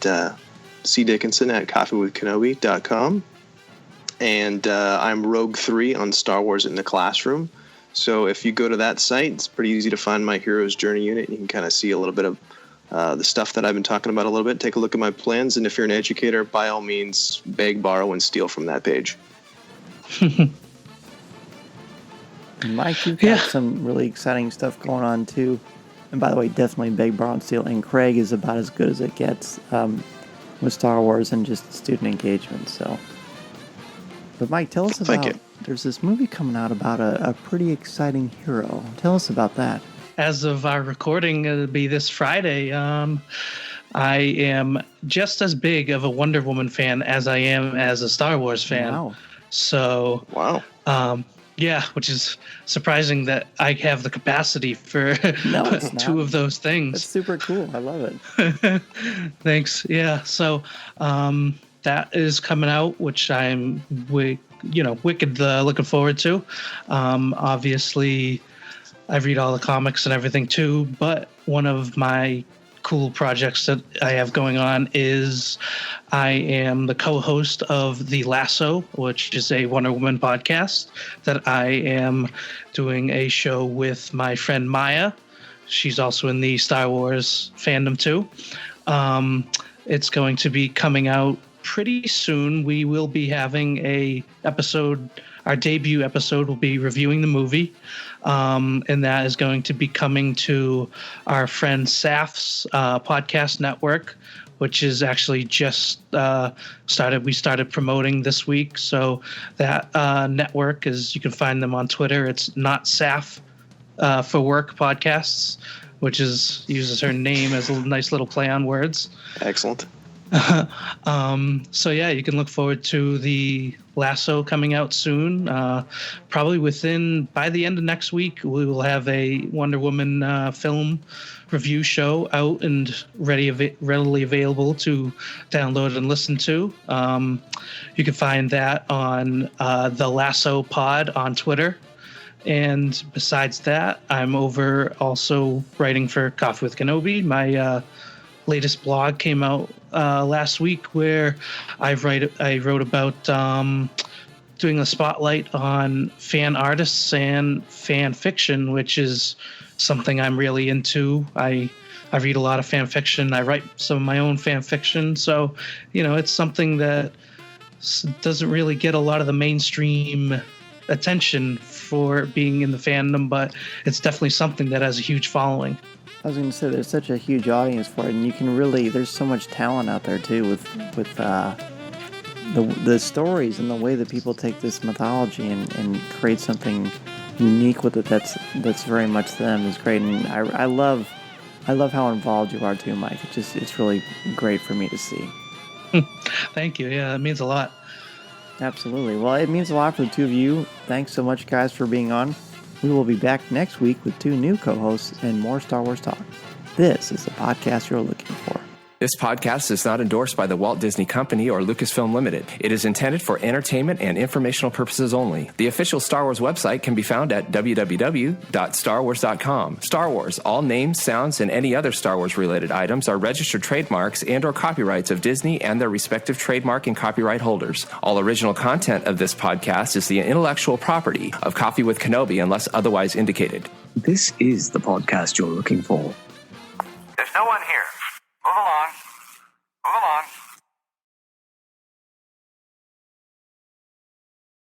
cdickinson@coffeewithkenobi.com. And I'm Rogue3 on Star Wars in the Classroom. So if you go to that site, it's pretty easy to find my Hero's Journey unit. You can kind of see a little bit of the stuff that I've been talking about a little bit. Take a look at my plans. And if you're an educator, by all means, beg, borrow, and steal from that page. Mike, you've got some really exciting stuff going on, too. And by the way, definitely beg, borrow, and steal. And Craig is about as good as it gets with Star Wars and just student engagement. So, but Mike, tell us about, there's this movie coming out about a pretty exciting hero. Tell us about that. As of our recording, it'll be this Friday. I am just as big of a Wonder Woman fan as I am as a Star Wars fan. Wow. So, yeah, which is surprising that I have the capacity for two of those things. That's super cool. I love it. Thanks. Yeah. So that is coming out, which I'm wicked looking forward to. Obviously, I read all the comics and everything too, but one of my cool projects that I have going on is I am the co-host of The Lasso, which is a Wonder Woman podcast that I am doing a show with my friend Maya. She's also in the Star Wars fandom too. It's going to be coming out pretty soon. We will be having a episode. Our debut episode will be reviewing the movie. And that is going to be coming to our friend Saf's podcast network, which is actually just started. We started promoting this week. So that network is, you can find them on Twitter. It's Not Saf for Work Podcasts, which uses her name as a nice little play on words. Excellent. So yeah, you can look forward to The Lasso coming out soon. Probably by the end of next week, we will have a Wonder Woman film review show out and readily available to download and listen to. You can find that on The Lasso Pod on Twitter. And besides that, I'm also writing for Coffee with Kenobi. My latest blog came out last week, where I wrote about doing a spotlight on fan artists and fan fiction, which is something I'm really into. I read a lot of fan fiction. I write some of my own fan fiction, so it's something that doesn't really get a lot of the mainstream attention for being in the fandom, but it's definitely something that has a huge following. I was going to say, there's such a huge audience for it, and you can there's so much talent out there too with the stories and the way that people take this mythology and create something unique with it that's very much them is great. And I love how involved you are too, Mike. It's really great for me to see. Thank you. Yeah, it means a lot. Absolutely. Well, it means a lot for the two of you. Thanks so much, guys, for being on. We will be back next week with two new co-hosts and more Star Wars talk. This is the podcast you're looking for. This podcast is not endorsed by the Walt Disney Company or Lucasfilm Limited. It is intended for entertainment and informational purposes only. The official Star Wars website can be found at www.starwars.com. Star Wars, all names, sounds, and any other Star Wars-related items are registered trademarks and/or copyrights of Disney and their respective trademark and copyright holders. All original content of this podcast is the intellectual property of Coffee with Kenobi unless otherwise indicated. This is the podcast you're looking for. There's no one here. Move along. Move along.